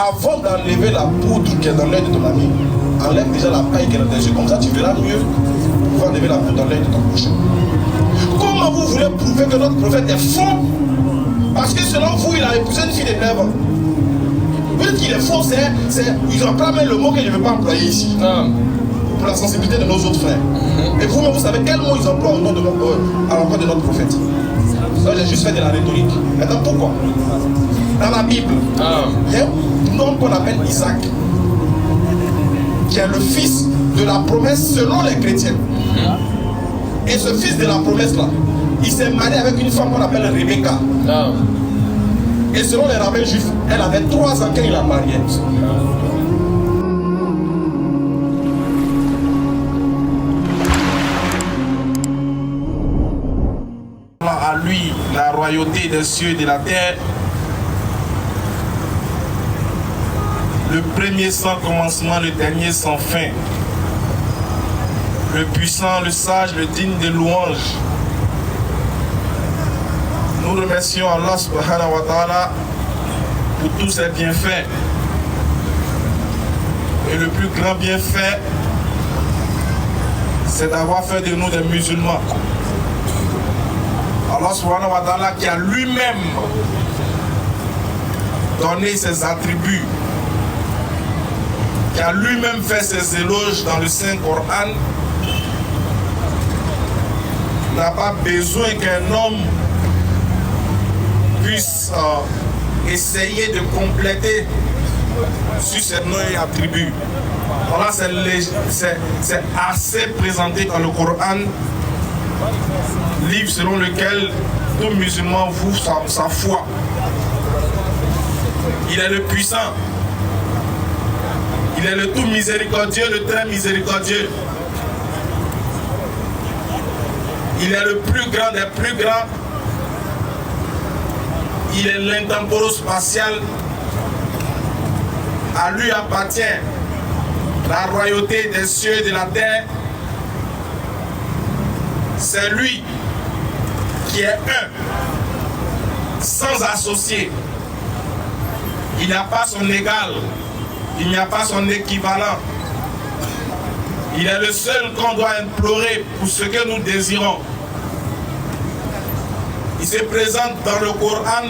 avant d'enlever la poudre qui est dans l'œil de ton ami, enlève déjà la paille qui est dans tes yeux. Comme ça, tu verras mieux pour enlever la poudre dans l'œil de ton prochain. Comment vous voulez prouver que notre prophète est faux? Parce que selon vous, il a épousé une fille de 9 ans. Vous dites qu'il est faux, ils emploient même le mot que je ne veux pas employer ici. Pour la sensibilité de nos autres frères. Et vous-même, vous savez quel mot ils emploient au nom de à l'endroit de notre prophète. Ça, j'ai juste fait de la rhétorique. Maintenant, pourquoi? Dans la Bible, il y a un homme qu'on appelle Isaac, qui est le fils de la promesse selon les chrétiens. Et ce fils de la promesse-là, il s'est marié avec une femme qu'on appelle Rebecca. Et selon les rabbins juifs, elle avait 3 ans quand il la mariée. À lui la royauté des cieux et de la terre, le premier sans commencement, le dernier sans fin, le puissant, le sage, le digne de louange. Nous remercions Allah subhanahu wa ta'ala pour tous ses bienfaits. Et le plus grand bienfait, c'est d'avoir fait de nous des musulmans. Allah subhanahu wa ta'ala qui a lui-même donné ses attributs, qui a lui-même fait ses éloges dans le Saint-Coran, n'a pas besoin qu'un homme puisse essayer de compléter sur ses noms et attributs. Voilà, c'est assez présenté dans le Coran, livre selon lequel tout musulman voue sa foi. Il est le puissant, il est le tout miséricordieux, le très miséricordieux. Il est le plus grand des plus grands. Il est l'intemporel-spatial. À lui appartient la royauté des cieux et de la terre. C'est lui qui est un, sans associé. Il n'a pas son égal, il n'y a pas son équivalent. Il est le seul qu'on doit implorer pour ce que nous désirons. Il se présente dans le Coran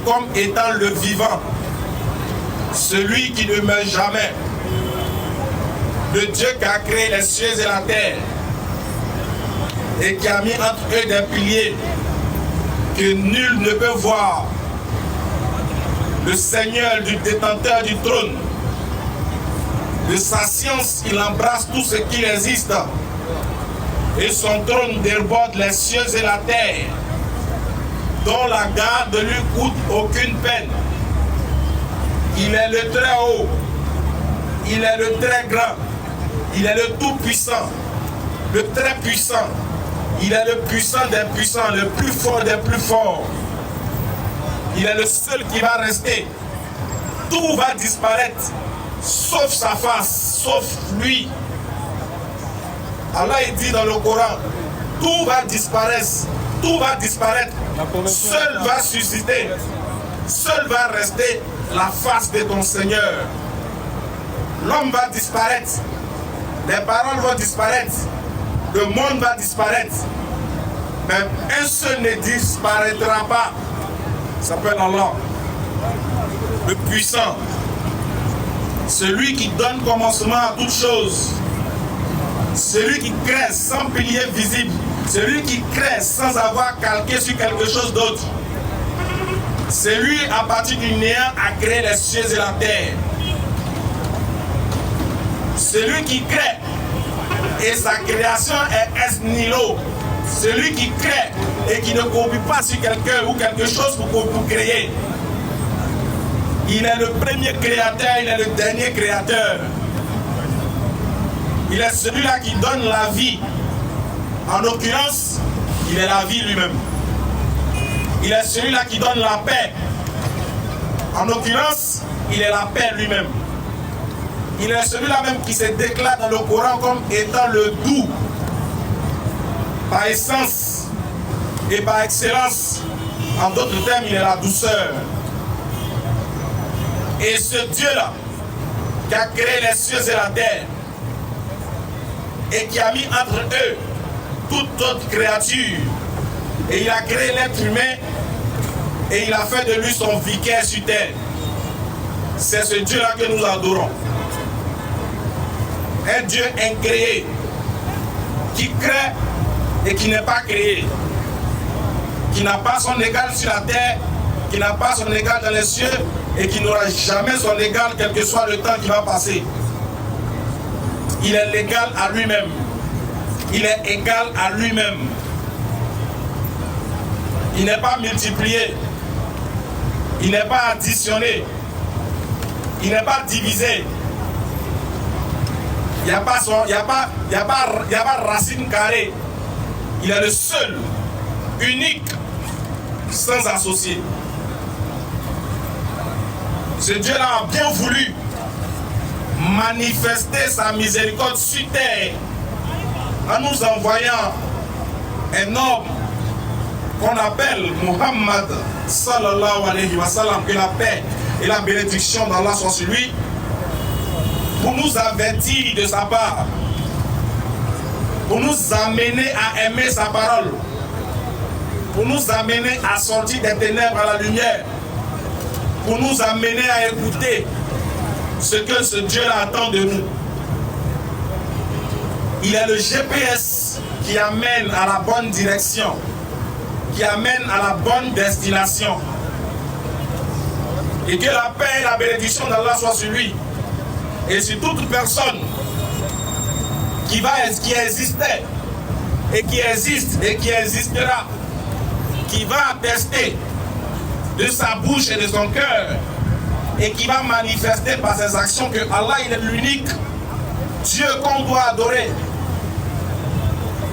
comme étant le vivant, celui qui ne meurt jamais, le Dieu qui a créé les cieux et la terre et qui a mis entre eux des piliers que nul ne peut voir, le Seigneur du détenteur du trône. De sa science, il embrasse tout ce qui existe et son trône déborde les cieux et la terre, dont la garde ne lui coûte aucune peine. Il est le très haut, il est le très grand, il est le tout puissant, le très puissant, il est le puissant des puissants, le plus fort des plus forts. Il est le seul qui va rester. Tout va disparaître, sauf sa face, sauf lui. Allah il dit dans le Coran, tout va disparaître, tout va disparaître. Seul va susciter, seul va rester la face de ton Seigneur. L'homme va disparaître, les paroles vont disparaître, le monde va disparaître, mais un seul ne disparaîtra pas. Il s'appelle Allah, le puissant, celui qui donne commencement à toutes choses, celui qui crée sans pilier visible, celui qui crée sans avoir calqué sur quelque chose d'autre. C'est lui, à partir du néant, a créé les cieux et la terre. Celui qui crée, et sa création est ex nihilo. Celui qui crée et qui ne compte pas sur quelqu'un ou quelque chose pour créer. Il est le premier créateur, il est le dernier créateur. Il est celui-là qui donne la vie. En l'occurrence, il est la vie lui-même. Il est celui-là qui donne la paix. En l'occurrence, il est la paix lui-même. Il est celui-là même qui se déclare dans le Coran comme étant le doux. Par essence et par excellence. En d'autres termes, il est la douceur. Et ce Dieu-là, qui a créé les cieux et la terre, et qui a mis entre eux toute autre créature, et il a créé l'être humain, et il a fait de lui son vicaire sur terre. C'est ce Dieu-là que nous adorons. Un Dieu incréé, qui crée et qui n'est pas créé, qui n'a pas son égal sur la terre, qui n'a pas son égal dans les cieux, et qui n'aura jamais son égal quel que soit le temps qui va passer. Il est l'égal à lui-même. Il est égal à lui-même. Il n'est pas multiplié. Il n'est pas additionné. Il n'est pas divisé. Il n'y a pas racine carrée. Il est le seul, unique, sans associé. Ce Dieu-là a bien voulu manifester sa miséricorde sur terre en nous envoyant un homme qu'on appelle Muhammad sallallahu alayhi wa sallam, que la paix et la bénédiction d'Allah soient sur lui, pour nous avertir de sa part, pour nous amener à aimer sa parole, pour nous amener à sortir des ténèbres à la lumière, pour nous amener à écouter ce que ce Dieu-là attend de nous. Il est le GPS qui amène à la bonne direction, qui amène à la bonne destination. Et que la paix et la bénédiction d'Allah soient sur lui et sur toute personne qui existait et qui existe et qui existera, qui va attester de sa bouche et de son cœur, et qui va manifester par ses actions que Allah il est l'unique Dieu qu'on doit adorer,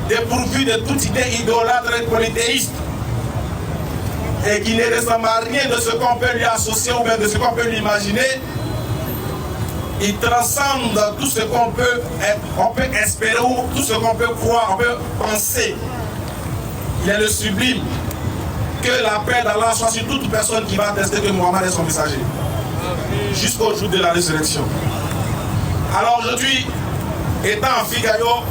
dépourvu de toute idée idolâtre et polythéiste, et qui ne ressemble à rien de ce qu'on peut lui associer ou bien de ce qu'on peut lui imaginer. Il transcende tout ce qu'on peut espérer ou tout ce qu'on peut croire, on peut penser. Il est le sublime. Que la paix d'Allah soit sur toute personne qui va attester que Mohammed est son messager. Jusqu'au jour de la résurrection. Alors aujourd'hui, étant en Figaro,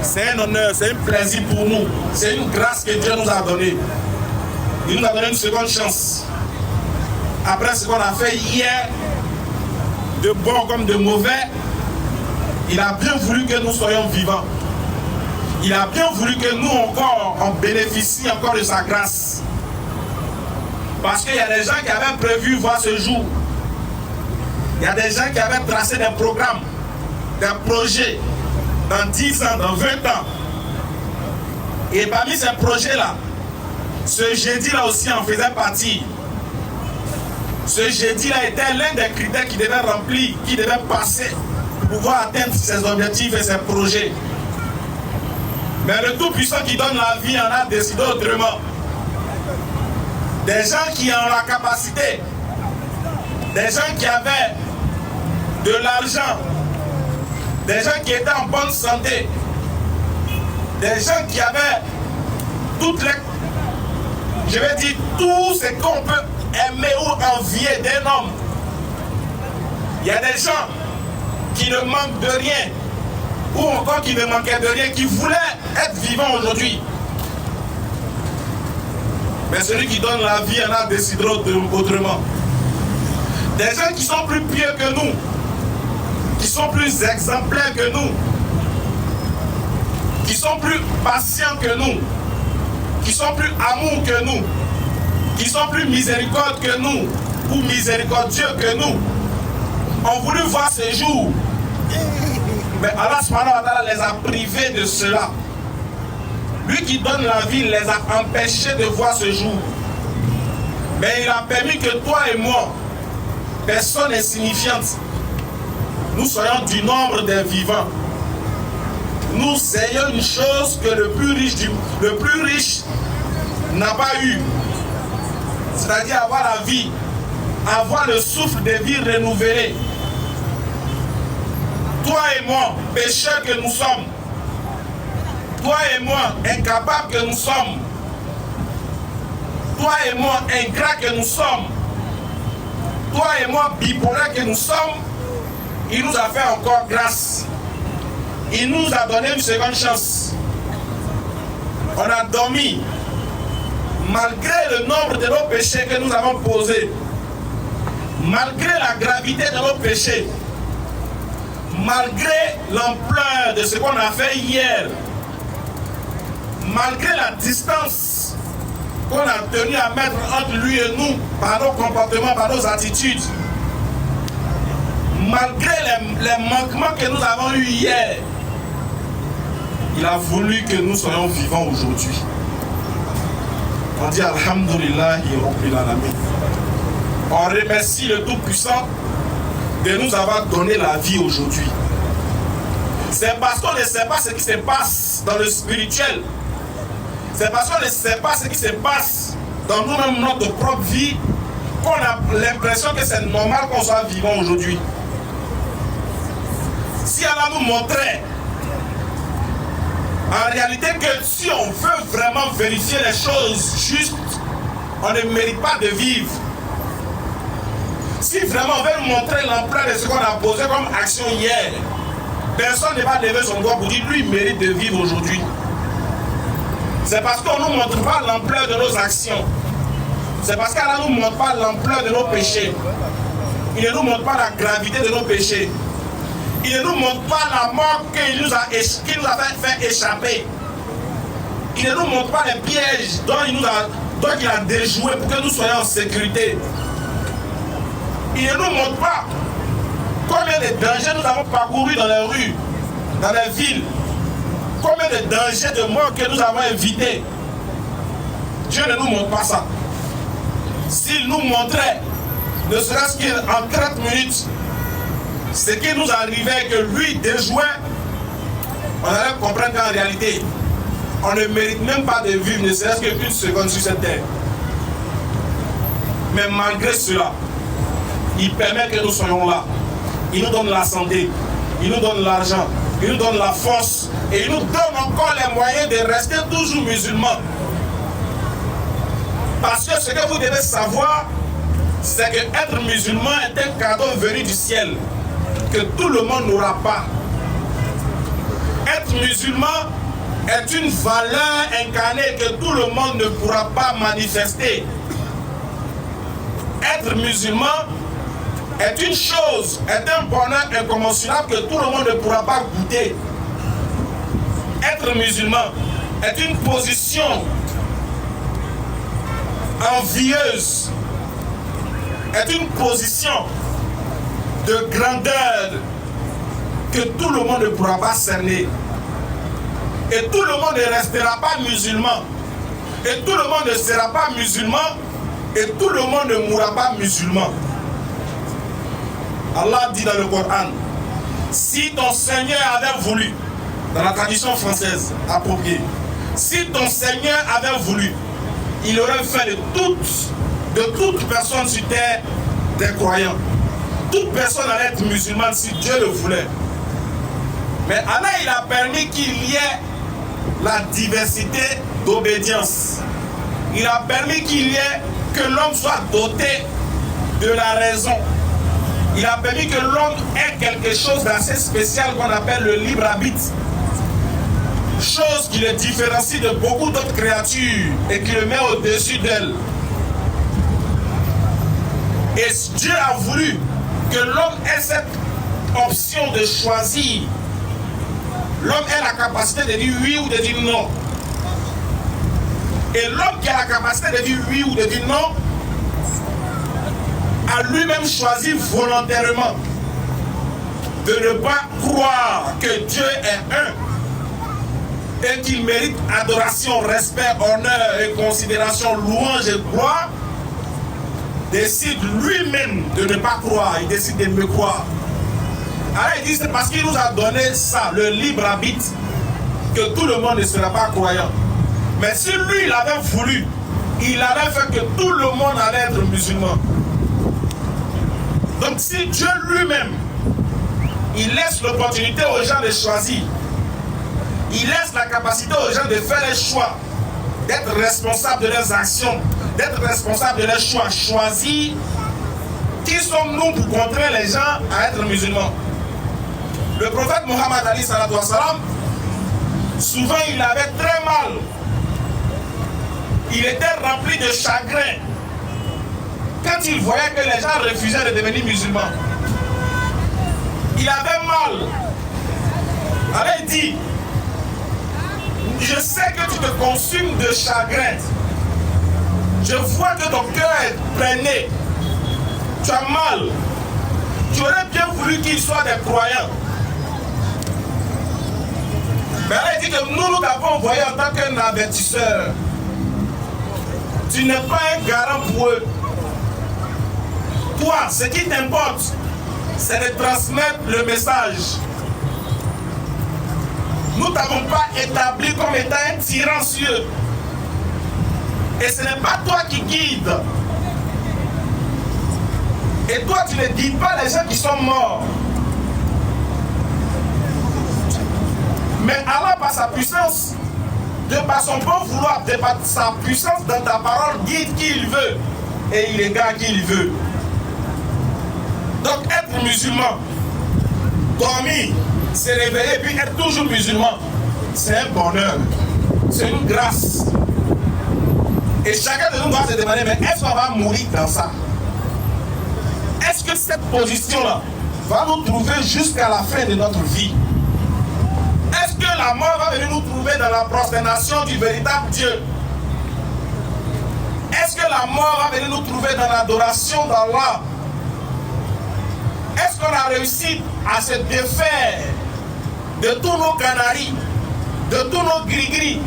c'est un honneur, c'est un plaisir pour nous. C'est une grâce que Dieu nous a donnée. Il nous a donné une seconde chance. Après ce qu'on a fait hier, de bon comme de mauvais, il a bien voulu que nous soyons vivants. Il a bien voulu que nous encore, on bénéficie encore de sa grâce. Parce qu'il y a des gens qui avaient prévu voir ce jour. Il y a des gens qui avaient tracé des programmes, des projets, dans 10 ans, dans 20 ans. Et parmi ces projets-là, ce jeudi-là aussi en faisait partie. Ce jeudi-là était l'un des critères qui devait remplir, qui devait passer pour pouvoir atteindre ses objectifs et ses projets. Mais le Tout-Puissant qui donne la vie en a décidé autrement. Des gens qui ont la capacité, des gens qui avaient de l'argent, des gens qui étaient en bonne santé, des gens qui avaient toutes les, je vais dire, tout ce qu'on peut aimer ou envier d'un homme. Il y a des gens qui ne manquent de rien, ou encore qui ne manquaient de rien, qui voulaient être vivants aujourd'hui. Mais celui qui donne la vie en a décidé autrement. Des gens qui sont plus pieux que nous, qui sont plus exemplaires que nous, qui sont plus patients que nous, qui sont plus amour que nous, qui sont plus miséricorde que nous, ou miséricordieux que nous, ont voulu voir ce jour. Mais Allah subhanahu wa ta'ala les a privés de cela. Lui qui donne la vie les a empêchés de voir ce jour. Mais il a permis que toi et moi, personne insignifiante, nous soyons du nombre des vivants. Nous ayons une chose que le plus riche n'a pas eu. C'est-à-dire avoir la vie, avoir le souffle de vie renouvelé. Toi et moi, pécheurs que nous sommes, toi et moi, incapables que nous sommes, toi et moi, ingrats que nous sommes, toi et moi, bipolaires que nous sommes, il nous a fait encore grâce. Il nous a donné une seconde chance. On a dormi. Malgré le nombre de nos péchés que nous avons posés, malgré la gravité de nos péchés, malgré l'ampleur de ce qu'on a fait hier, malgré la distance qu'on a tenu à mettre entre lui et nous par nos comportements, par nos attitudes, malgré les manquements que nous avons eus hier, il a voulu que nous soyons vivants aujourd'hui. On dit Alhamdulillah Rabbil Alamin. On remercie le Tout-Puissant de nous avoir donné la vie aujourd'hui. C'est parce qu'on ne sait pas ce qui se passe dans le spirituel. C'est parce qu'on ne sait pas ce qui se passe dans nous-mêmes, notre propre vie, qu'on a l'impression que c'est normal qu'on soit vivant aujourd'hui. Si Allah nous montrait en réalité que si on veut vraiment vérifier les choses justes, on ne mérite pas de vivre. Si vraiment on veut nous montrer l'ampleur de ce qu'on a posé comme action hier, personne ne va lever son doigt pour dire lui il mérite de vivre aujourd'hui. C'est parce qu'on ne nous montre pas l'ampleur de nos actions. C'est parce qu'Allah ne nous montre pas l'ampleur de nos péchés. Il ne nous montre pas la gravité de nos péchés. Il ne nous montre pas la mort qu'il nous a fait échapper. Il ne nous montre pas les pièges dont il a déjoué pour que nous soyons en sécurité. Il ne nous montre pas combien de dangers nous avons parcourus dans les rues, dans les villes. Combien de dangers de mort que nous avons évités. Dieu ne nous montre pas ça. S'il nous montrait, ne serait-ce qu'en 30 minutes, ce qui nous arrivait, que lui déjouait, on allait comprendre qu'en réalité, on ne mérite même pas de vivre, ne serait-ce qu'une seconde sur cette terre. Mais malgré cela, il permet que nous soyons là. Il nous donne la santé, il nous donne l'argent, il nous donne la force et il nous donne encore les moyens de rester toujours musulmans. Parce que ce que vous devez savoir, c'est que être musulman est un cadeau venu du ciel que tout le monde n'aura pas. Être musulman est une valeur incarnée que tout le monde ne pourra pas manifester. Être musulman est une chose, est un bonheur incommensurable que tout le monde ne pourra pas goûter. Être musulman est une position envieuse, est une position de grandeur que tout le monde ne pourra pas cerner. Et tout le monde ne restera pas musulman. Et tout le monde ne sera pas musulman. Et tout le monde ne mourra pas musulman. Allah dit dans le Coran, si ton Seigneur avait voulu, dans la tradition française appropriée, si ton Seigneur avait voulu, il aurait fait de toute personne sur terre des croyants. Toute personne allait être musulmane si Dieu le voulait. Mais Allah, il a permis qu'il y ait la diversité d'obédience. Il a permis qu'il y ait que l'homme soit doté de la raison. Il a permis que l'homme ait quelque chose d'assez spécial qu'on appelle le libre arbitre. Chose qui le différencie de beaucoup d'autres créatures et qui le met au-dessus d'elles. Et Dieu a voulu que l'homme ait cette option de choisir. L'homme ait la capacité de dire oui ou de dire non. Et l'homme qui a la capacité de dire oui ou de dire non a lui-même choisi volontairement de ne pas croire que Dieu est un et qu'il mérite adoration, respect, honneur et considération, louange et gloire. Décide lui-même de ne pas croire, il décide de me croire. Alors il dit c'est parce qu'il nous a donné ça, le libre arbitre, que tout le monde ne sera pas croyant. Mais si lui il avait voulu, il avait fait que tout le monde allait être musulman. Donc si Dieu lui-même, il laisse l'opportunité aux gens de choisir, il laisse la capacité aux gens de faire les choix, d'être responsables de leurs actions, d'être responsables de leurs choix, choisir Qui sommes-nous pour contraindre les gens à être musulmans? Le prophète Mohammed Ali sallallahu alayhi wa sallam, souvent il avait très mal. Il était rempli de chagrin quand il voyait que les gens refusaient de devenir musulmans. Il avait mal. Alors il dit, je sais que tu te consumes de chagrin. Je vois que ton cœur est peiné. Tu as mal. Tu aurais bien voulu qu'ils soient des croyants. Mais elle dit que nous t'avons envoyé en tant qu'un avertisseur. Tu n'es pas un garant pour eux. Toi, ce qui t'importe, c'est de transmettre le message. Nous ne t'avons pas établi comme étant un tyran sur eux. Et ce n'est pas toi qui guides. Et toi, tu ne guides pas les gens qui sont morts. Mais Allah, par sa puissance, de par son bon vouloir, de par sa puissance dans ta parole, guide qui il veut. Et il égare qui il veut. Donc être musulman, dormir, se réveiller et puis être toujours musulman, c'est un bonheur. C'est une grâce. Et chacun de nous doit se demander, mais est-ce qu'on va mourir dans ça? Est-ce que cette position-là va nous trouver jusqu'à la fin de notre vie? Est-ce que la mort va venir nous trouver dans la prosternation du véritable Dieu? Est-ce que la mort va venir nous trouver dans l'adoration d'Allah? Est-ce qu'on a réussi à se défaire de tous nos canaris, de tous nos gris-gris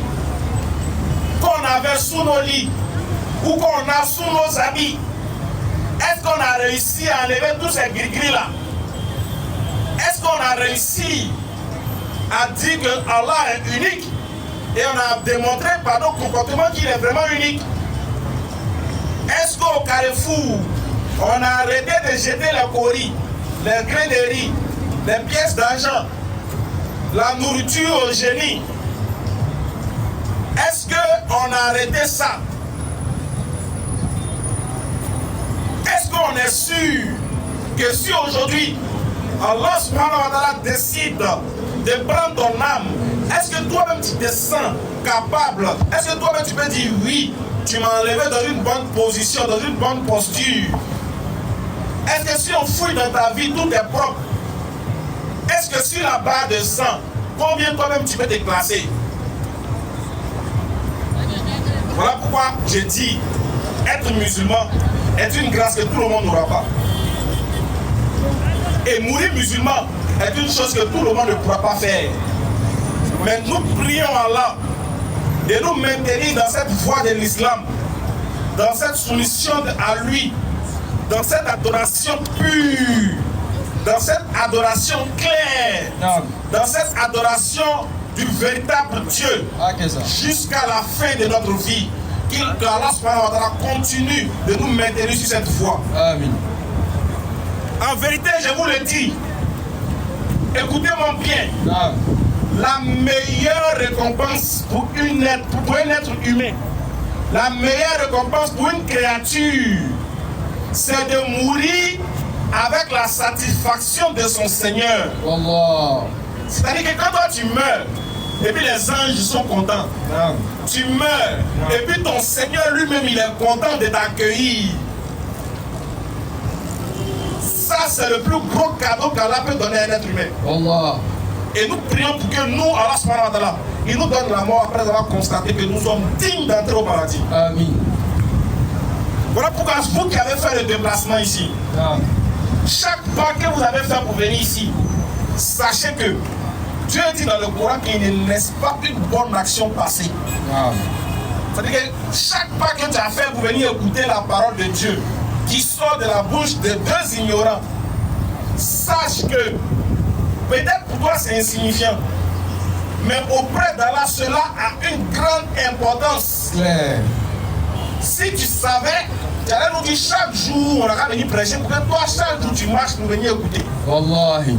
qu'on avait sous nos lits ou qu'on a sous nos habits? Est-ce qu'on a réussi à enlever tous ces gris-gris-là? Est-ce qu'on a réussi à dire que Allah est unique et on a démontré par nos comportements qu'il est vraiment unique? Est-ce qu'au Carrefour, on a arrêté de jeter les coris, les grains de riz, les pièces d'argent, la nourriture au génie? Est-ce qu'on a arrêté ça? Est-ce qu'on est sûr que si aujourd'hui Allah subhanahu wa ta'ala décide de prendre ton âme, est-ce que toi-même tu te sens capable? Est-ce que toi-même tu peux dire oui, tu m'as enlevé dans une bonne position, dans une bonne posture? Est-ce que si on fouille dans ta vie, tout est propre? Est-ce que sur la barre de sang, combien toi-même tu peux te classer? Voilà pourquoi je dis, être musulman est une grâce que tout le monde n'aura pas. Et mourir musulman est une chose que tout le monde ne pourra pas faire. Mais nous prions Allah de nous maintenir dans cette voie de l'islam, dans cette soumission à lui, dans cette adoration pure, dans cette adoration claire, dans cette adoration du véritable Dieu, jusqu'à la fin de notre vie. Qu'Allah subhanahu wa ta'ala continue de nous maintenir sur cette voie. Amen. En vérité, je vous le dis, écoutez-moi bien. Amen. La meilleure récompense pour un être humain, la meilleure récompense pour une créature, c'est de mourir avec la satisfaction de son Seigneur. C'est-à-dire que quand toi tu meurs, et puis les anges sont contents, tu meurs, et puis ton Seigneur lui-même il est content de t'accueillir. Ça c'est le plus gros cadeau qu'Allah peut donner à un être humain. Et nous prions pour que nous, Allah subhanahu wa ta'ala, il nous donne la mort après avoir constaté que nous sommes dignes d'entrer au paradis. Amen. Voilà pourquoi vous qui avez fait le déplacement ici, chaque pas que vous avez fait pour venir ici, sachez que Dieu dit dans le Coran qu'il ne laisse pas une bonne action passer. C'est-à-dire que chaque pas que tu as fait pour venir écouter la parole de Dieu, qui sort de la bouche de deux ignorants, sache que peut-être pour toi c'est insignifiant, mais auprès d'Allah cela a une grande importance. Si tu savais, tu allais nous dire chaque jour on va venir prêcher pour que toi chaque jour tu marches pour venir écouter. Wallahi.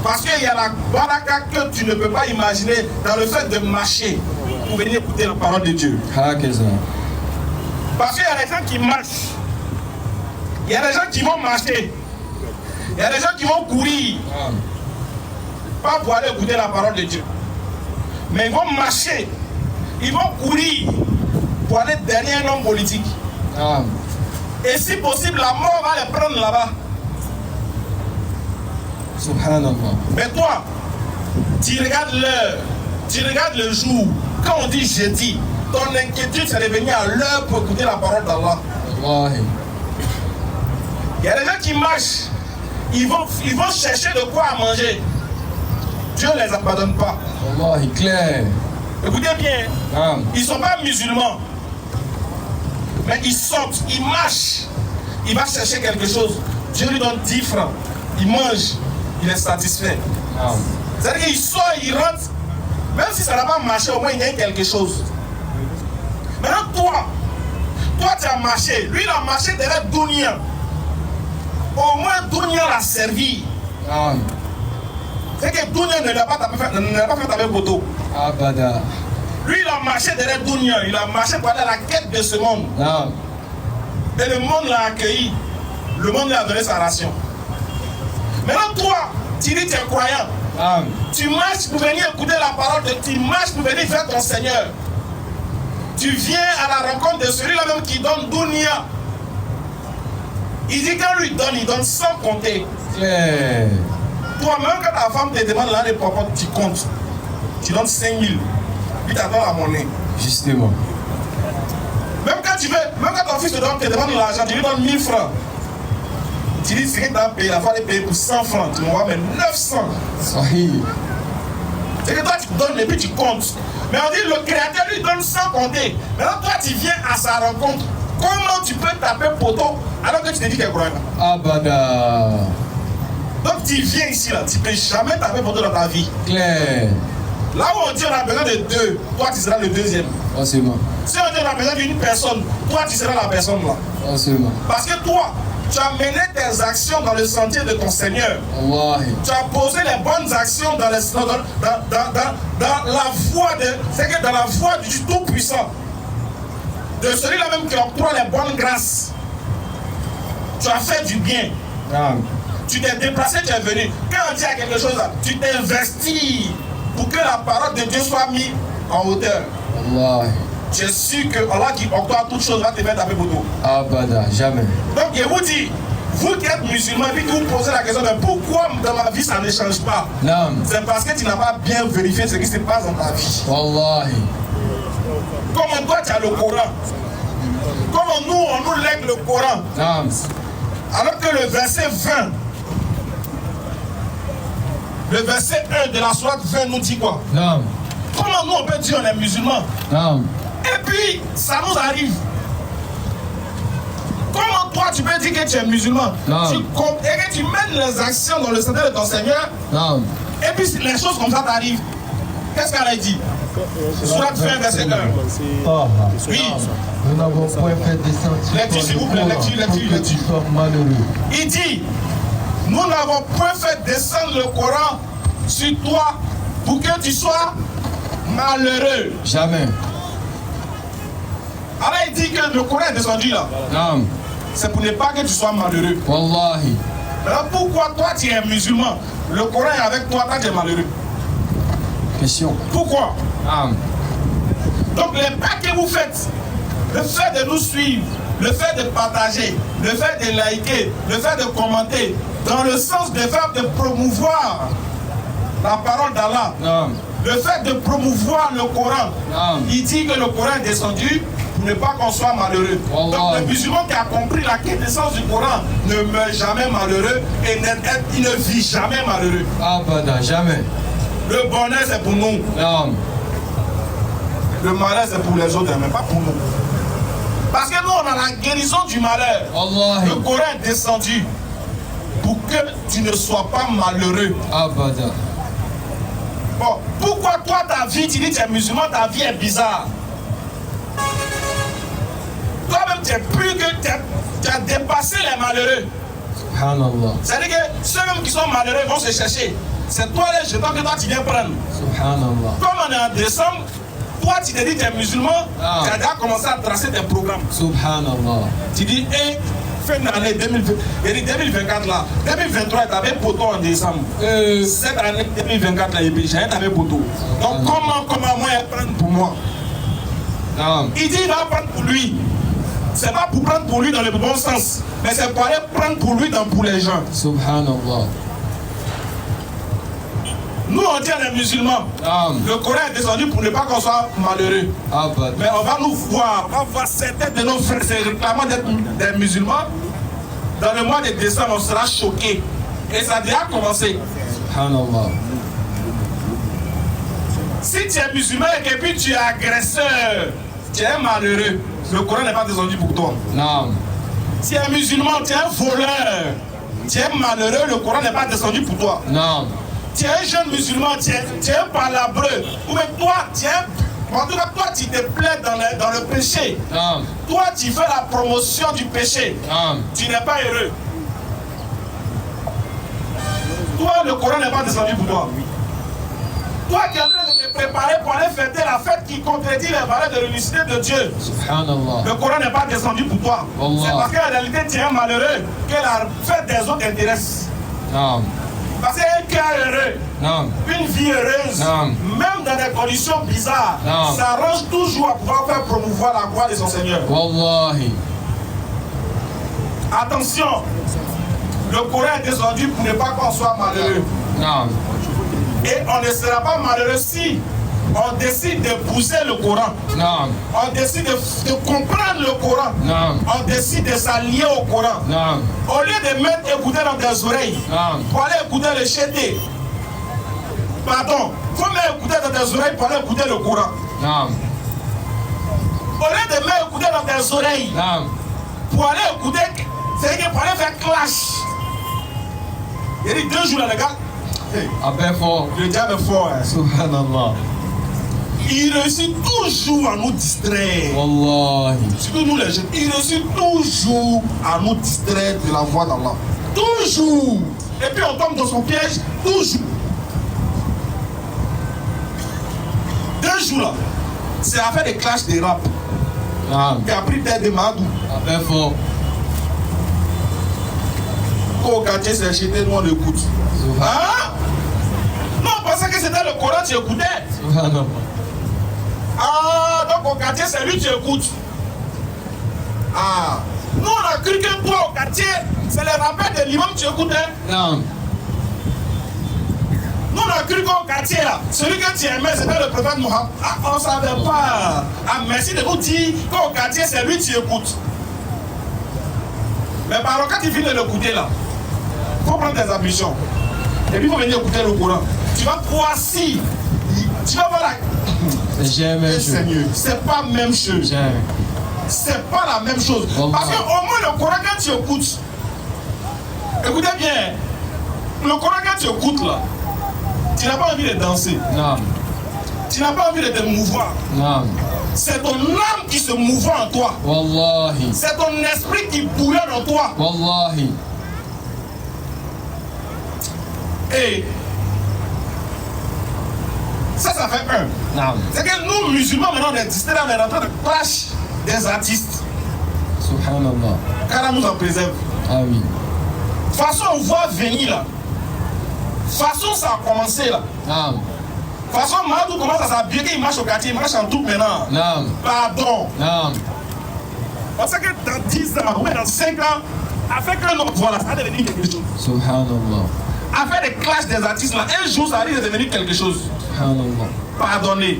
Parce qu'il y a la baraka que tu ne peux pas imaginer dans le fait de marcher pour venir écouter la parole de Dieu. Parce qu'il y a des gens qui marchent Il y a des gens qui vont marcher. Il y a des gens qui vont courir. Pas pour aller écouter la parole de Dieu. Mais ils vont marcher. Ils vont courir pour aller derrière un homme politique. Et si possible, la mort va les prendre là-bas. Subhanallah. Mais toi, tu regardes l'heure, tu regardes le jour. Quand on dit jeudi, ton inquiétude c'est de venir à l'heure pour écouter la parole d'Allah. Il y a des gens qui marchent, ils vont chercher de quoi à manger. Dieu ne les abandonne pas. Wallahi, clair. Écoutez bien, ils ne sont pas musulmans. Mais ils sortent, ils marchent. Il va chercher quelque chose. Dieu lui donne 10 francs. Il mange, il est satisfait. C'est-à-dire qu'il sort, il rentre. Même si ça n'a pas marché, au moins il y a quelque chose. Maintenant, toi tu as marché. Lui, il a marché derrière Dunia. Au moins, Dunia l'a servi. C'est que Dunia ne l'a pas fait avec Boto. Abada. Lui, il a marché derrière Dunia. Il a marché pour aller à la quête de ce monde. Et le monde l'a accueilli. Le monde lui a donné sa ration. Maintenant, toi, tu dis que tu es croyant. Tu marches pour venir écouter la parole de Dieu. Tu marches pour venir faire ton Seigneur. Tu viens à la rencontre de celui-là même qui donne Dunia. Il dit quand lui donne, il donne sans compter. Toi, même quand ta femme te demande l'année pour tu comptes. Tu donnes 5 000. Il t'attend la monnaie. Justement. Même quand ton fils te demande l'argent, tu lui donnes 1000 francs. Tu dis, c'est que tu as payé, la fois de payer pour 100 francs, tu m'envoies mais 900. C'est que toi tu donnes et puis tu comptes. Mais on dit, le Créateur lui donne sans compter. Maintenant, toi tu viens à sa rencontre. Comment tu peux taper poteau alors que tu te dis qu'il est croyant? Abada. Donc tu viens ici, là, tu ne peux jamais taper poteau dans ta vie. Clair. Là où on dit on a besoin de 2, toi tu seras le deuxième. Si on dit on a besoin d'une personne, toi tu seras la personne là. Parce que toi, tu as mené tes actions dans le sentier de ton Seigneur. Tu as posé les bonnes actions dans la voie dans la voie du Tout-Puissant. De celui-là même qui octroie les bonnes grâces. Tu as fait du bien. Tu t'es déplacé, tu es venu. Quand on dit à quelque chose, tu t'es investi pour que la parole de Dieu soit mise en hauteur. Je suis que Allah qui octroie toutes choses va te faire taper pour tout. Abada, jamais. Donc je vous dis, vous qui êtes musulman, puis que vous posez la question de pourquoi dans ma vie ça ne change pas. C'est parce que tu n'as pas bien vérifié ce qui se passe dans ta vie. Wallahi. Comme toi tu as le Coran. Comme nous on nous lègue le Coran. Alors que le verset 20, le verset 1 de la sourate 20 nous dit quoi? Comment nous on peut dire on est musulman? Et puis, ça nous arrive. Comment toi tu peux dire que tu es musulman? Et que tu mènes les actions dans le sentier de ton Seigneur. Et puis les choses comme ça t'arrivent. Qu'est-ce qu'elle a dit? Sourate 20, verset 1. Oui. Nous n'avons point fait descendre s'il vous plaît, lecture. Il dit, nous n'avons point fait descendre le Coran sur toi pour que tu sois malheureux. Jamais. Alors il dit que le Coran est descendu là. C'est pour ne pas que tu sois malheureux. Wallahi. Alors pourquoi toi tu es musulman? Le Coran est avec toi quand tu es malheureux. Question. Pourquoi? Donc les pas que vous faites, le fait de nous suivre, le fait de partager, le fait de liker, le fait de commenter, dans le sens de faire de promouvoir la parole d'Allah, le fait de promouvoir le Coran, il dit que le Coran est descendu pour ne pas qu'on soit malheureux. Donc le musulman qui a compris la quintessence du Coran ne meurt jamais malheureux et il ne vit jamais malheureux. Abada, jamais. Le bonheur c'est pour nous. Le malheur c'est pour les autres, mais pas pour nous. Parce que nous on a la guérison du malheur. Le Coran est descendu pour que tu ne sois pas malheureux. Abada. Bon, pourquoi toi ta vie, tu dis que tu es musulman, ta vie est bizarre? Toi-même tu es plus que tu as dépassé les malheureux. Subhanallah. C'est-à-dire que ceux-mêmes qui sont malheureux vont se chercher. C'est toi les jetons que toi tu viens prendre. Subhanallah. Comme on est en décembre, toi tu te dis que tu es musulman, tu as déjà commencé à tracer tes programmes. Subhanallah. Tu dis, fin d'année 2024 là, 2023 est avec poteau en décembre. Cette année 2024 là, j'ai avec poteau. Donc comment moi il prendre pour moi? Il dit il va prendre pour lui. C'est pas pour prendre pour lui dans le bon sens, mais c'est pour aller prendre pour lui pour les gens. Subhanallah. Nous on dit les musulmans, le Coran est descendu pour ne pas qu'on soit malheureux. Mais on va voir certains de nos frères se réclamant d'être des musulmans. Dans le mois de décembre, on sera choqués. Et ça a déjà commencé. Subhanallah. Si tu es musulman et que puis tu es agresseur, tu es malheureux. Le Coran n'est pas descendu pour toi. Non. Si tu es musulman, tu es un voleur, tu es malheureux, le Coran n'est pas descendu pour toi. Non. Tu es un jeune musulman, tu es un palabreux. Ou même toi, en tout cas, toi, tu te plais dans le péché. Non. Toi, tu fais la promotion du péché. Non. Tu n'es pas heureux. Toi, le Coran n'est pas descendu pour toi. Toi qui es en train de te préparer pour aller fêter la fête qui contredit les valeurs de l'unicité de Dieu. Subhanallah. Le Coran n'est pas descendu pour toi. C'est parce qu'en réalité, tu es un malheureux que la fête des autres intéresse. Non. Parce qu'un cœur heureux, non. Une vie heureuse, non. Même dans des conditions bizarres, non. S'arrange toujours à pouvoir faire promouvoir la gloire de son Seigneur. Wallahi. Attention, le Coran est descendu pour ne pas qu'on soit malheureux. Non. Et on ne sera pas malheureux si on décide d'épouser le Coran. Non. On décide de comprendre le Coran. Non. On décide de s'allier au Coran. Non. Au lieu de mettre écouter dans tes oreilles, pour aller écouter le chété. Pardon, il faut mettre écouter dans tes oreilles pour aller écouter le Coran. Non. Au lieu de mettre écouter dans tes oreilles, pour aller écouter, c'est-à-dire pour aller faire clash. Il y a dit 2 jours là, les gars. Fort. Le diable est fort. Hein. Subhanallah. Il réussit toujours à nous distraire. Wallahi. Surtout nous les jeunes. Il réussit toujours à nous distraire de la voie d'Allah. Toujours. Et puis on tombe dans son piège. Toujours. 2 jours là. C'est à faire des clashs de rap. Qui a pris tête de Madou. Fort. Quand au quartier c'est acheté, nous on écoute. Hein? Non, on pensait que c'était le Coran que tu écoutais. Donc au quartier, c'est lui que tu écoutes. Nous on a cru que toi au quartier, c'est les rappels de l'imam que tu écoutais. Non. Nous on a cru qu'au quartier là, celui que tu aimais, c'était le prophète Mohammed. On ne savait pas. Merci de nous dire qu'au quartier, c'est lui que tu écoutes. Mais par contre, quand tu finis de l'écouter là, il faut prendre tes ambitions. Et puis il faut venir écouter le Coran. Tu vas pouvoir si. Tu vas voir la. Seigneur, c'est pas la même chose. C'est pas la même chose. Parce qu'au moins le Coran quand tu écoutes, écoutez bien, le Coran quand tu écoutes là, tu n'as pas envie de danser. Non. Tu n'as pas envie de te mouvoir. Non. C'est ton âme qui se mouve en toi. Wallahi. C'est ton esprit qui bouillonne en toi. Wallahi. Et ça fait un. Non. C'est que nous, musulmans, maintenant, on est distraits, on est en train de clash des artistes. Subhanallah. Car nous en préserve. Ah oui. De toute façon, on voit venir là. De toute façon, ça a commencé là. Non. De toute façon, Madou commence à s'habiller, il marche au quartier, il marche en tout maintenant. Non. Pardon. Non. On sait que dans 10 ans, ou dans 5 ans, avec un homme, voilà, ça va devenir quelque chose. Subhanallah. Avec les clashs des artistes là, un jour, ça va devenir quelque chose. Subhanallah. Pardonnez.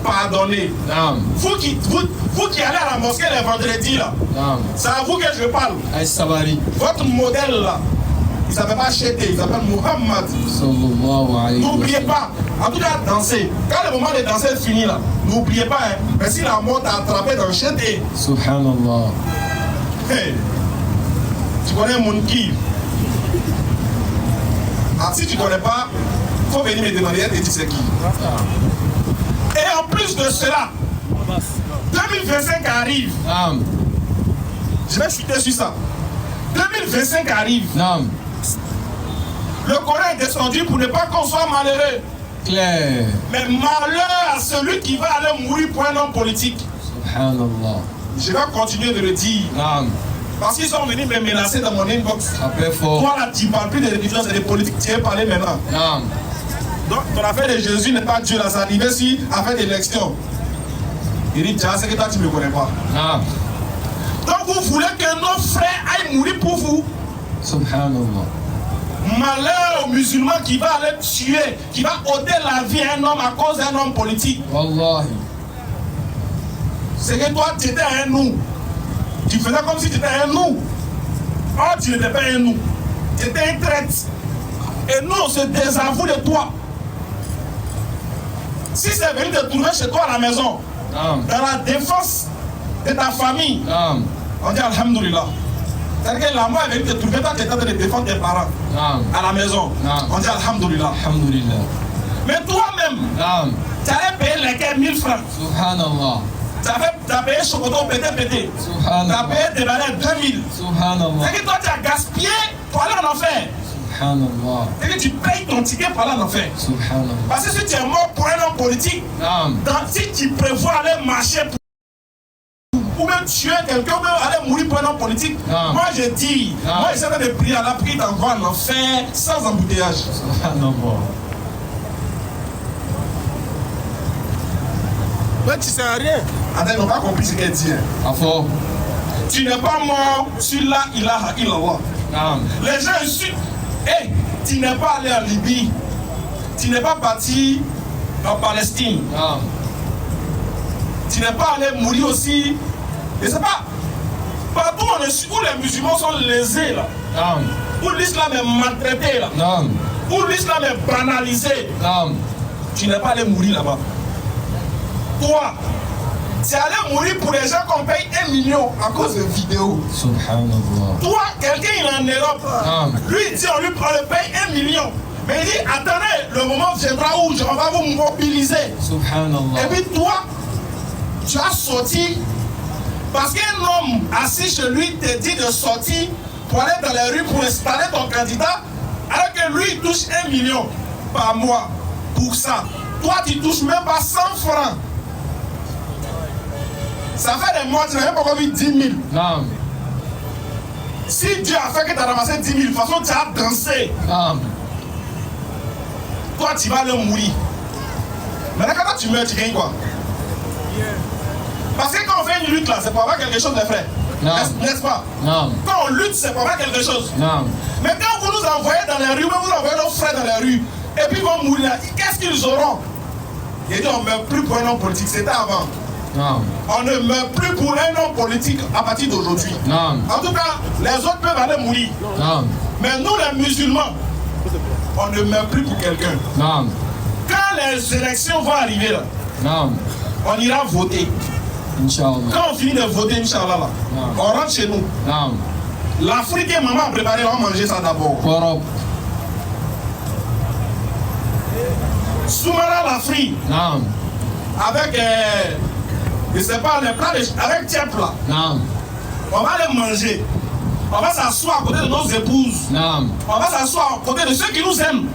Pardonnez. Non. Vous qui allez à la mosquée les vendredis là, c'est à vous que je parle. Sabari. Votre modèle là, il ne s'appelle pas Chété, il s'appelle Muhammad. N'oubliez pas, en tout cas danser. Quand le moment de danser est fini là, n'oubliez pas, hein, mais si la mort t'a attrapé dans Chété. Subhanallah. Hey, tu connais mon kiff. Si tu ne connais pas, il faut venir me demander, et dire c'est qui. Et en plus de cela, 2025 arrive. Je vais chuter sur ça. 2025 arrive. Le Coran est descendu pour ne pas qu'on soit malheureux. Claire. Mais malheur à celui qui va aller mourir pour un homme politique. Subhanallah. Je vais continuer de le dire. Parce qu'ils sont venus me menacer dans mon inbox. Après fort. Toi là, tu ne parles plus de religion, c'est des politiques, tu veux parler maintenant. Non. Donc ton affaire de Jésus n'est pas Dieu là, ça arrive si affaire d'élection. Il dit, tiens, c'est que toi tu ne me connais pas. Non. Donc vous voulez que nos frères aillent mourir pour vous. Subhanallah. Malheur aux musulmans qui va aller tuer, qui va ôter la vie à un homme à cause d'un homme politique. Wallahi. C'est que toi tu étais un nous. Tu faisais comme si tu étais un nous. Or tu n'étais pas un nous. Tu étais un traître. Et nous on se désavoue de toi. Si c'est venu te trouver chez toi à la maison, dans la défense de ta famille, on dit Alhamdulillah. C'est-à-dire que la mort est venue te trouver, toi tu étais en train de défendre tes parents à la maison. On dit Alhamdulillah. Alhamdulillah. Mais toi-même, tu allais payer les quais 1000 francs. Subhanallah. Tu as payé chocolat pété. Tu as payé des balais 2000. Subhanallah. C'est que toi tu as gaspillé pour aller en enfer. Subhanallah. C'est que tu payes ton ticket pour aller en enfer. Subhanallah. Parce que si tu es mort pour un homme politique, si tu prévois aller marcher ou même tuer quelqu'un, ou même aller mourir pour un homme politique, moi je dis, moi j'essaie de prier à la prière d'envoi en enfer sans embouteillage. Subhanallah. Mais tu sais rien. Attends, ils n'ont pas compris ce qu'elle dit. Tu n'es pas mort sur la ilaha illallah. Les gens insultent. Hey, tu n'es pas allé en Libye. Tu n'es pas parti en Palestine. Tu n'es pas allé mourir aussi. Je ne sais pas. Partout où les musulmans sont lésés là. Où l'islam est maltraité là. Où l'islam est banalisé. Tu n'es pas allé mourir là-bas. Toi, tu es allé mourir pour les gens qu'on paye 1 million à cause de vidéos. Subhanallah. Toi, quelqu'un il est en Europe. Lui il dit on le paye 1 million. Mais il dit attendez, le moment viendra où on va vous mobiliser. Subhanallah. Et puis toi, tu as sorti. Parce qu'un homme assis chez lui te dit de sortir pour aller dans les rues pour installer ton candidat, alors que lui il touche 1 million par mois pour ça. Toi tu touches même pas 100 francs. Ça fait des mois, tu n'as même pas encore vu 10 000. Si Dieu a fait que tu as ramassé 10 000, de toute façon tu as dansé. Toi tu vas le mourir. Maintenant quand tu meurs, tu gagnes quoi? Parce que quand on fait une lutte là, c'est pour avoir quelque chose de frère. N'est-ce pas? Quand on lutte, c'est pour avoir quelque chose. Mais quand vous nous envoyez dans les rues, vous envoyez nos frères dans les rues, et puis ils vont mourir, qu'est-ce qu'ils auront? Il dit on ne meurt plus pour un homme politique, c'était avant. On ne meurt plus pour un homme politique à partir d'aujourd'hui. En tout cas, les autres peuvent aller mourir. Mais nous les musulmans, on ne meurt plus pour quelqu'un. Quand les élections vont arriver là, on ira voter. Inch'Allah. Quand on finit de voter, Inch'Allah, on rentre chez nous. L'Afrique et maman a préparé, on va manger ça d'abord. Soumara l'Afrique. Avec, je sais pas, les plats avec tiep là. On va aller manger. On va s'asseoir à côté de nos épouses. On va s'asseoir à côté de ceux qui nous aiment.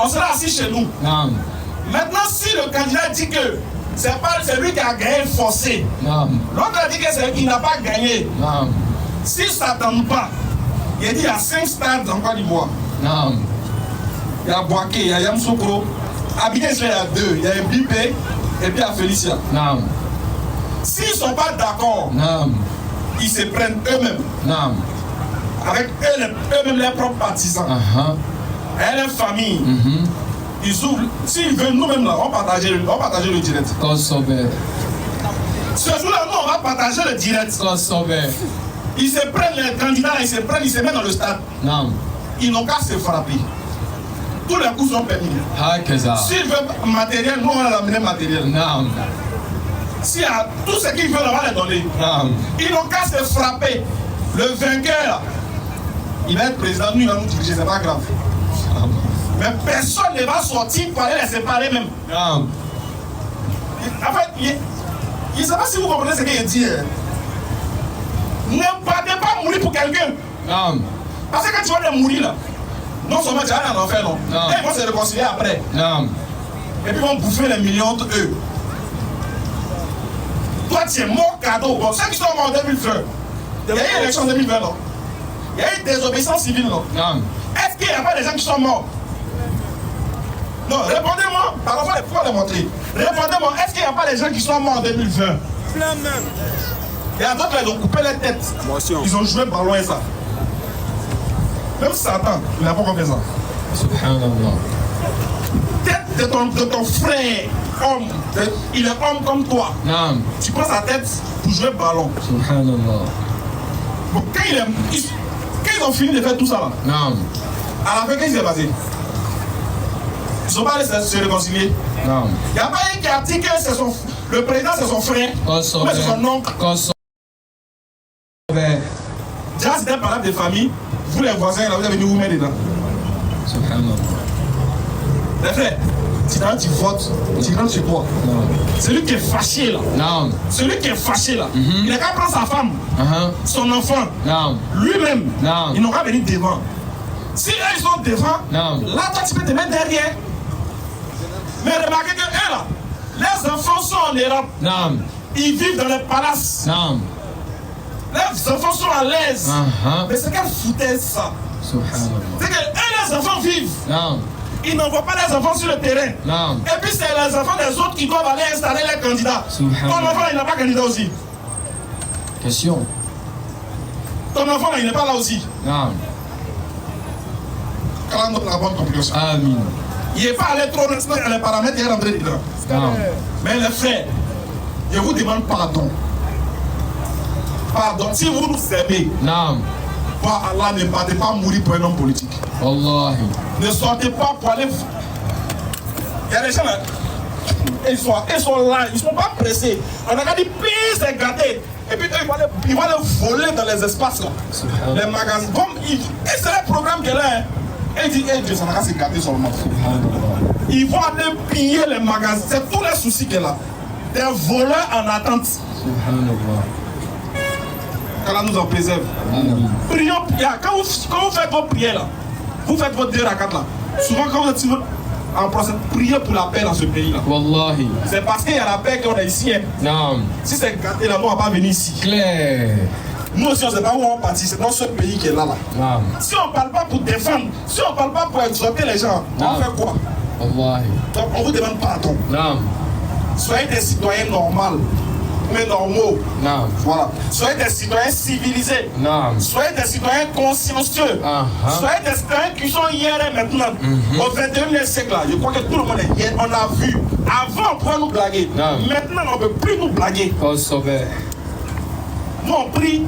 On sera assis chez nous. Maintenant, si le candidat dit que c'est lui qui a gagné forcé, l'autre a dit que c'est lui qui n'a pas gagné. S'il ne s'attend pas, il dit il y a 5 stades en Côte d'Ivoire. Il y a Boaké, il y a Yamsoukro. Abidjan, il y a 2. Il y a Mbipé et puis il y a Félicia. S'ils ne sont pas d'accord, ils se prennent eux-mêmes. Avec eux-mêmes leurs propres partisans. Et leurs familles. Ils ouvrent. S'ils veulent, nous-mêmes là, on va partager le direct. Ce jour-là, nous, on va partager le direct. Ils se prennent les candidats, ils se mettent dans le stade. Ils n'ont qu'à se frapper. Tous les coups sont permis. S'ils veulent matériel, nous on va l'amener matériel. Si tout ce qu'ils veulent, on va les donner. Ils n'ont qu'à se frapper. Le vainqueur, il va être président, nous il va nous diriger, c'est pas grave. Mais personne ne va sortir pour aller les séparer même. En fait, je ne sais pas si vous comprenez ce qu'il dit. Ne partez pas mourir pour quelqu'un. Parce que quand tu vas mourir là, non seulement tu vas aller en enfer, non. Et ils vont se réconcilier après. Et puis ils vont bouffer les millions eux. Toi tu es mort cadeau. Bon, ceux qui sont morts en 2020, Il y a eu une élection en 2020, non? Il y a eu désobéissance civile, non? Non. Est-ce qu'il n'y a pas des gens qui sont morts? Non, répondez-moi. Par contre, il faut les montrer. Répondez-moi, est-ce qu'il n'y a pas des gens qui sont morts en 2020? Plein même. Il y a d'autres, ils ont coupé les têtes. Ils ont joué ballon et ça. Même Satan, il n'a pas encore fait ça. Subhanallah. Tête de ton frère, homme, il est homme comme toi. Non. Tu prends sa tête pour jouer ballon. Subhanallah. Bon, quand ils ont fini de faire tout ça là, Non. à la fin, qu'est-ce qui s'est passé? Ils sont pas allés se réconcilier. Non. Il n'y a pas un qui a dit que le président c'est son frère, mais c'est son oncle. Déjà c'était un parade de famille, vous les voisins là, vous avez venu vous mettre dedans. Subhanallah. Les frères, si tu votes, tu rentres chez toi. Non. Celui qui est fâché là, Non. celui qui est fâché là, il n'a qu'à prendre sa femme, son enfant, Non. lui-même, Non. ils n'ont qu'à venir devant. Si eux ils sont devant, Non. là toi tu peux te mettre derrière. Mais remarquez que eux là, les enfants sont en Europe, Non. ils vivent dans les palaces, Non. les enfants sont à l'aise. Mais c'est quelle foutaise ça? Subhanallah. C'est que eux les enfants vivent. Non. Ils n'envoient pas les enfants sur le terrain. Non. Et puis c'est les enfants des autres qui doivent aller installer les candidats. Ton enfant il n'a pas candidat aussi. Question. Ton enfant là, il n'est pas là aussi. Non. Quand on a la bonne compréhension. Amin. Il n'est pas allé trop dans les paramètres, il est rentré dedans. Non. Mais les frères, je vous demande pardon. Pardon. Si vous nous aimez, Non. par Allah, ne partez pas mourir pour un homme politique. Wallahi. Ne sortez pas pour aller. Il y a des gens là, ils sont là, ils ne sont pas pressés. On a dit, please, c'est gâté. Et puis ils vont aller voler dans les espaces là. Les magasins. Et c'est le programme qu'elle a. Et il dit, Dieu, ça n'a qu'à se gâter seulement. Ils vont aller piller les magasins. C'est tous les soucis qu'elle a. Des voleurs en attente. Subhanallah. Qu'Allah nous en préserve. Prions, quand vous faites vos prières là, vous faites votre 2 rakats là, souvent quand vous êtes en procès, priez pour la paix dans ce pays là. Wallahi. C'est parce qu'il y a la paix qu'on est ici. Hein. Non. Si c'est gâté là, nous on va pas venir ici. Clair. Nous aussi on ne sait pas où on partit, c'est dans ce pays qui est là. Non. Si on ne parle pas pour défendre, si on ne parle pas pour exhorter les gens, on fait quoi? Wallahi. Donc on vous demande pardon. Non. Soyez des citoyens normaux, mais normaux. Non. Voilà. Soyez des citoyens civilisés. Non. Soyez des citoyens consciencieux. Soyez des citoyens qui sont hier et maintenant. Au 21e siècle, là, je crois que tout le monde est hier. On a vu. Avant, on pouvait nous blaguer. Maintenant, on ne peut plus nous blaguer. Nous, on prie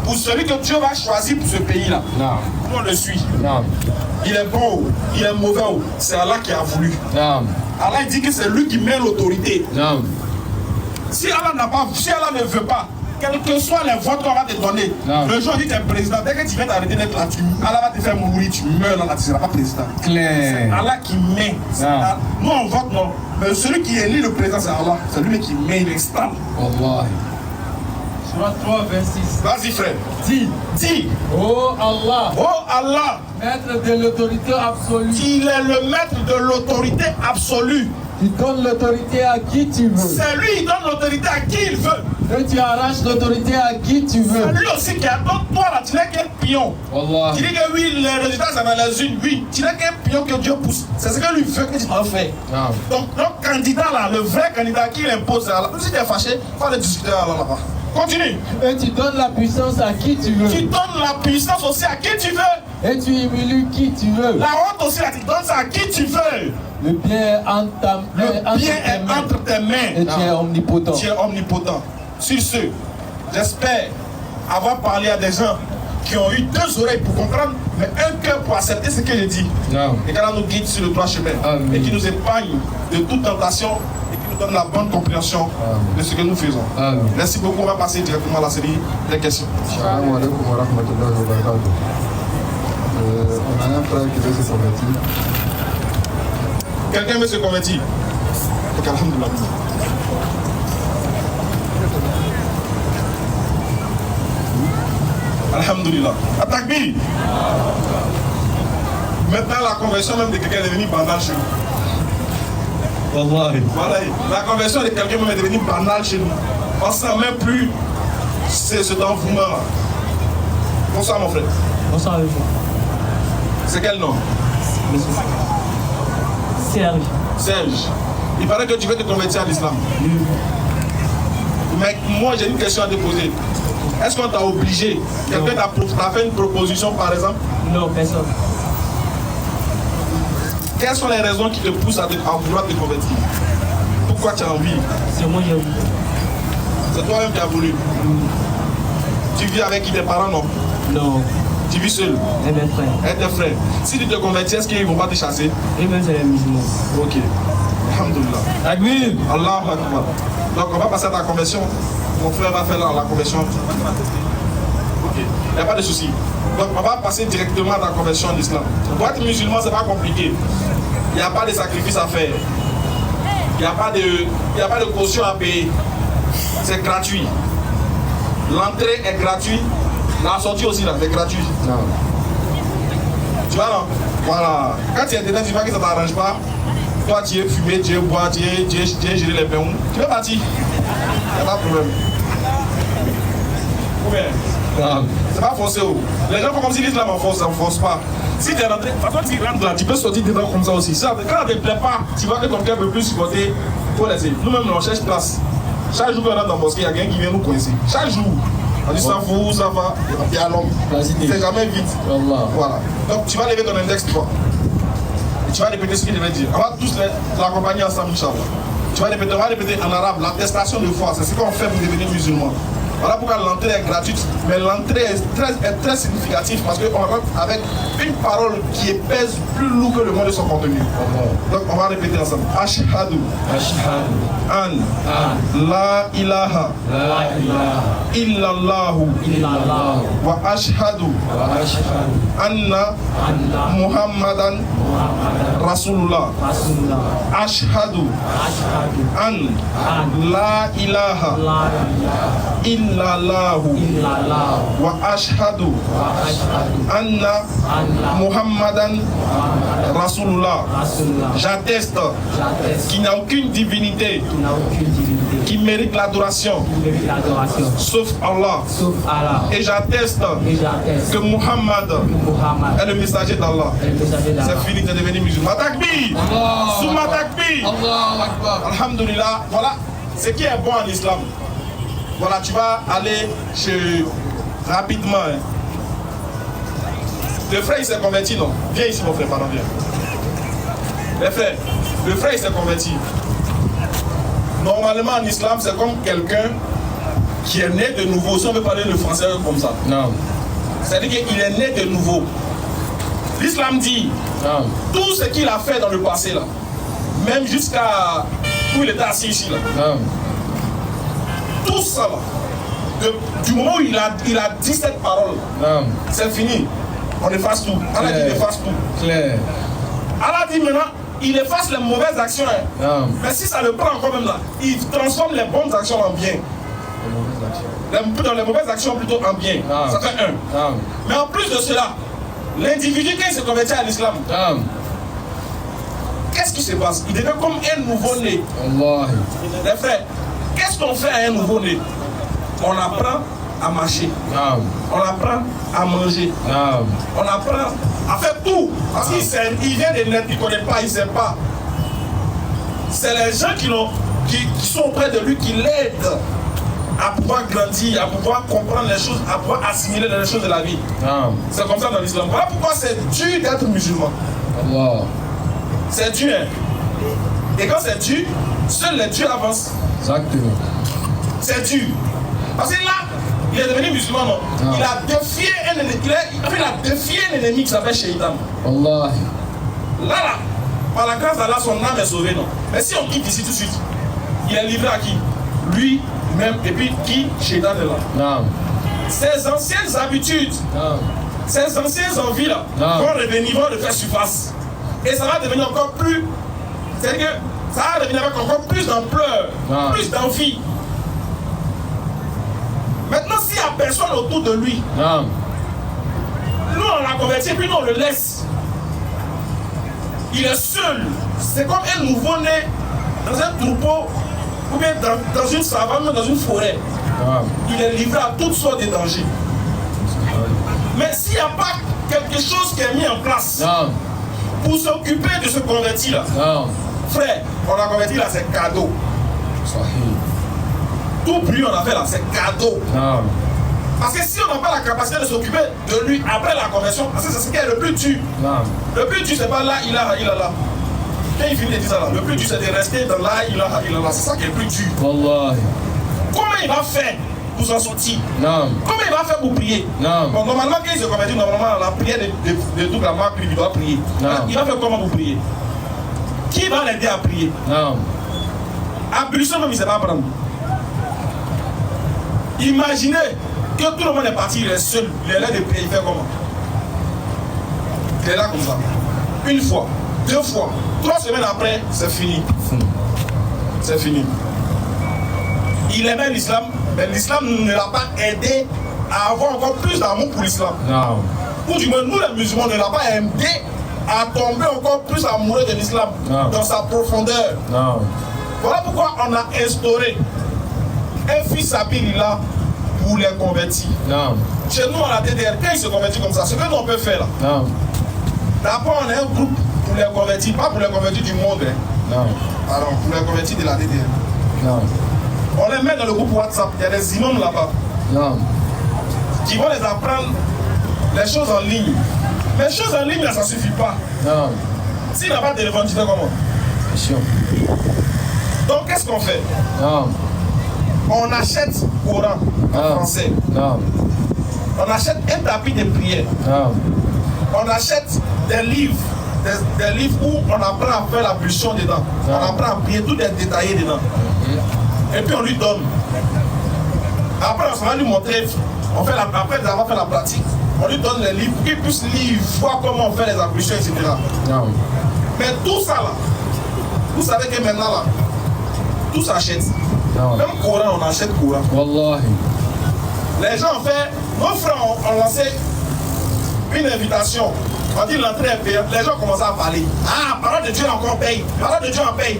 pour celui que Dieu va choisir pour ce pays-là. Nous, on le suit. Il est bon, il est mauvais. C'est Allah qui a voulu. Allah dit que c'est lui qui met l'autorité. Si Allah ne veut pas, quels que soient les votes qu'on va te donner, le jour où tu es président, dès que tu viens d'arrêter d'être là, Allah va te faire mourir, tu meurs là, tu ne seras pas président. C'est Allah qui met. Nous on vote non, mais celui qui élit le président c'est Allah, c'est lui qui met, il installe. Surah 3, 26. Vas-y frère. Dis. Oh Allah. Oh Allah. Maître de l'autorité absolue. Il est le maître de l'autorité absolue. Tu donnes l'autorité à qui tu veux. C'est lui qui donne l'autorité à qui il veut. Et tu arraches l'autorité à qui tu veux. C'est lui aussi qui a. Donc toi là, tu n'es qu'un pion. Allah. Tu dis que oui, les résultats ça va les unes. Oui, tu n'es qu'un pion que Dieu pousse. C'est ce que lui veut que tu dois faire. Donc notre candidat là, le vrai candidat qui l'impose, c'est Allah. Si tu es fâché, il faut aller discuter à Allah là-bas. Continue. Et tu donnes la puissance à qui tu veux. Tu donnes la puissance aussi à qui tu veux. Et tu humilies qui tu veux. La honte aussi, là, tu donnes ça à qui tu veux. Le bien est entre tes mains. Et tu es omnipotent. Tu es omnipotent. Sur ce, j'espère avoir parlé à des gens qui ont eu 2 oreilles pour comprendre, mais un cœur pour accepter ce que je dis. Et qu'Allah nous guide sur le droit chemin. Et qui nous épargne de toute tentation. Donne la bonne compréhension de ce que nous faisons. Merci beaucoup. On va passer directement à la série des questions. Assalamu alaikum wa rahmatullahi wa barakatuh. On a un frère qui veut se convertir. Quelqu'un veut se convertir? Donc, alhamdoulilah. Alhamdoulilah. Atakbir. Maintenant, la conversion même de quelqu'un est devenue banale chez nous. Voilà, la conversion de quelqu'un est devenue banale chez nous. On ne sent même plus ce engouement là. Bonsoir mon frère. Bonsoir avec vous. C'est quel nom? Serge. Serge. Il paraît que tu veux te convertir à l'islam. Mais moi j'ai une question à te poser. Est-ce qu'on t'a obligé? Quelqu'un t'a fait une proposition par exemple? Non, personne. Quelles sont les raisons qui te poussent à vouloir te convertir? Pourquoi tu as envie? C'est moi qui ai voulu. C'est toi-même qui as voulu. Tu vis avec qui, tes parents, non? Non. Tu vis seul? Et mes frères. Et tes frères. Si tu te convertis, est-ce qu'ils ne vont pas te chasser? Et même c'est les musulmans. Ok. Alhamdulillah. Takbir. Allah Akbar. Donc on va passer à ta conversion. Mon frère va faire la conversion. Ok. Il n'y a pas de souci. Donc on va passer directement à ta conversion en islam. Pour être musulman, c'est pas compliqué. Il n'y a pas de sacrifice à faire. Il n'y a pas de caution à payer. C'est gratuit. L'entrée est gratuite. La sortie aussi là, c'est gratuit. Non. Tu vois non? Voilà. Quand tu es dedans, tu vois que ça ne t'arrange pas. Toi tu es fumé, tu es bois, tu es géré les pains. Tu es parti. Il n'y a pas de problème. Ou bien? C'est pas forcé. Les gens font comme si l'islam en force, ça ne force pas. Si tu es rentré, parfois tu rentres là, tu peux sortir dedans comme ça aussi. Ça, quand ça ne te plaît pas, tu vois que ton cœur ne peut plus supporter, il faut laisser. Nous-mêmes, on cherche place. Chaque jour qu'on rentre dans le mosquée, il y a quelqu'un qui vient nous coincer. Chaque jour. On dit ça vous, ça va, et à l'homme. C'est jamais vite. Voilà. Donc tu vas lever ton index, toi. Et tu vas répéter ce qu'il devait dire. On va tous l'accompagner ensemble, Inch'Allah. Tu vas répéter en arabe l'attestation de foi. C'est ce qu'on fait pour devenir musulman. Voilà pourquoi l'entrée est gratuite, mais l'entrée est très significative parce qu'on rentre avec une parole qui pèse plus lourd que le monde de son contenu. Donc on va répéter ensemble. Ashhadu an la ilaha illallahu wa ashhadu anna muhammadan rasulullah. Ashhadu an la ilaha illallahu wa ashhadu anna muhammadan rasulullah. J'atteste qu'il n'y a aucune divinité qui mérite l'adoration sauf Allah. Et j'atteste que Muhammad est le messager d'Allah. C'est fini, tu es devenu musulman. Takbir! Souma takbir! Alhamdulillah. Voilà ce qui est bon en islam. Voilà, tu vas aller rapidement. Hein. Le frère il s'est converti, non? Viens ici mon frère, pardon, viens. Les frères, le frère il s'est converti. Normalement en islam, c'est comme quelqu'un qui est né de nouveau. Si on veut parler le français comme ça. Non. C'est-à-dire qu'il est né de nouveau. L'islam dit tout ce qu'il a fait dans le passé là, même jusqu'à où il était assis ici là. Tout ça là, du moment où il a dit cette parole, c'est fini. On efface tout. Allah dit efface tout. Claire. Allah dit maintenant, il efface les mauvaises actions. Hein. Mais si ça le prend encore même là, il transforme les bonnes actions en bien. Dans les mauvaises actions plutôt en bien. Ça fait un. Mais en plus de cela, l'individu qui se convertit à l'islam, qu'est-ce qui se passe? Il devient comme un nouveau-né. Les frères, qu'est-ce qu'on fait à un nouveau-né? On apprend à marcher. On apprend à manger. On apprend à faire tout. Parce qu'il vient de naître, il ne connaît pas, il ne sait pas. C'est les gens qui sont auprès de lui qui l'aident à pouvoir grandir, à pouvoir comprendre les choses, à pouvoir assimiler les choses de la vie. C'est comme ça dans l'islam. Voilà pourquoi c'est dur d'être musulman. C'est dur. Hein? Et quand c'est dur, seuls les dieux avancent. Exactement. C'est dur. Parce que là, il est devenu musulman, non? Il a défié un ennemi. Il a défié un ennemi qui s'appelle Shaitan. Là, par la grâce d'Allah, son âme est sauvée, non? Mais si on quitte ici tout de suite, il est livré à qui? Lui-même, et puis qui? Shaitan est là. Ses anciennes habitudes, ses anciennes envies là, vont revenir, vont refaire surface. Et ça va devenir encore plus. C'est-à-dire que ça va devenir avec encore plus d'ampleur, plus d'envie. Maintenant, s'il n'y a personne autour de lui, nous on l'a converti et puis nous on le laisse. Il est seul. C'est comme un nouveau-né dans un troupeau ou bien dans une savane, dans une forêt. Il est livré à toutes sortes de dangers. Mais s'il n'y a pas quelque chose qui est mis en place pour s'occuper de ce converti là, frère, on a converti là, c'est cadeau. Tout bruit on a fait là, c'est cadeau. Parce que si on n'a pas la capacité de s'occuper de lui après la conversion, parce que c'est ce qui est le plus dur. Le plus dur, c'est pas là, il a là. Quand il finit de dire ça là, le plus dur c'est de rester dans là, il a là. C'est ça qui est le plus dur. Wallahi. Comment il va faire pour s'en sortir? Non. Comment il va faire pour prier? Non. Bon, normalement, quand il se convertit, normalement, la prière de double la marque, il doit prier. Non. Il va faire comment pour prier? Qui va l'aider à prier? Non. Abolition même, il ne sait pas apprendre. Imaginez que tout le monde est parti, il est seul, il est là de prier, il fait comment? Il est là comme ça. Une fois, 2 fois, 3 semaines après, c'est fini. C'est fini. Il aimait l'islam, mais l'islam ne l'a pas aidé à avoir encore plus d'amour pour l'islam. Ou du moins, nous les musulmans ne l'a pas aidé à tomber encore plus amoureux de l'islam dans sa profondeur. Voilà pourquoi on a instauré un fils habilila pour les convertis. Chez nous, à la DDR, quand ils se convertissent comme ça, ce que nous on peut faire là. D'abord, on a un groupe pour les convertis, pas pour les convertis du monde. Pardon, pour les convertis de la DDR. On les met dans le groupe WhatsApp, il y a des imams là-bas qui vont les apprendre les choses en ligne. Les choses en ligne, là, ça ne suffit pas. S'il n'a pas de téléphone, tu fais comment? Donc, qu'est-ce qu'on fait? On achète Coran en français. On achète un tapis de prière. On achète des livres. Des livres où on apprend à faire la pulsion dedans. On apprend à prier, tout est détaillé dedans. Et puis on lui donne. Après, on va lui montrer. Après avoir fait la pratique, on lui donne les livres pour qu'il puisse lire, voir comment on fait les ablutions, etc. Mais tout ça là, vous savez que maintenant là, tout s'achète. Même Coran, on achète Coran. Wallahi. Les gens ont fait, nos frères ont lancé une invitation. On dit l'entrée est payante. Les gens commencent à parler. Ah, parole de Dieu encore paye. Parole de Dieu en paye.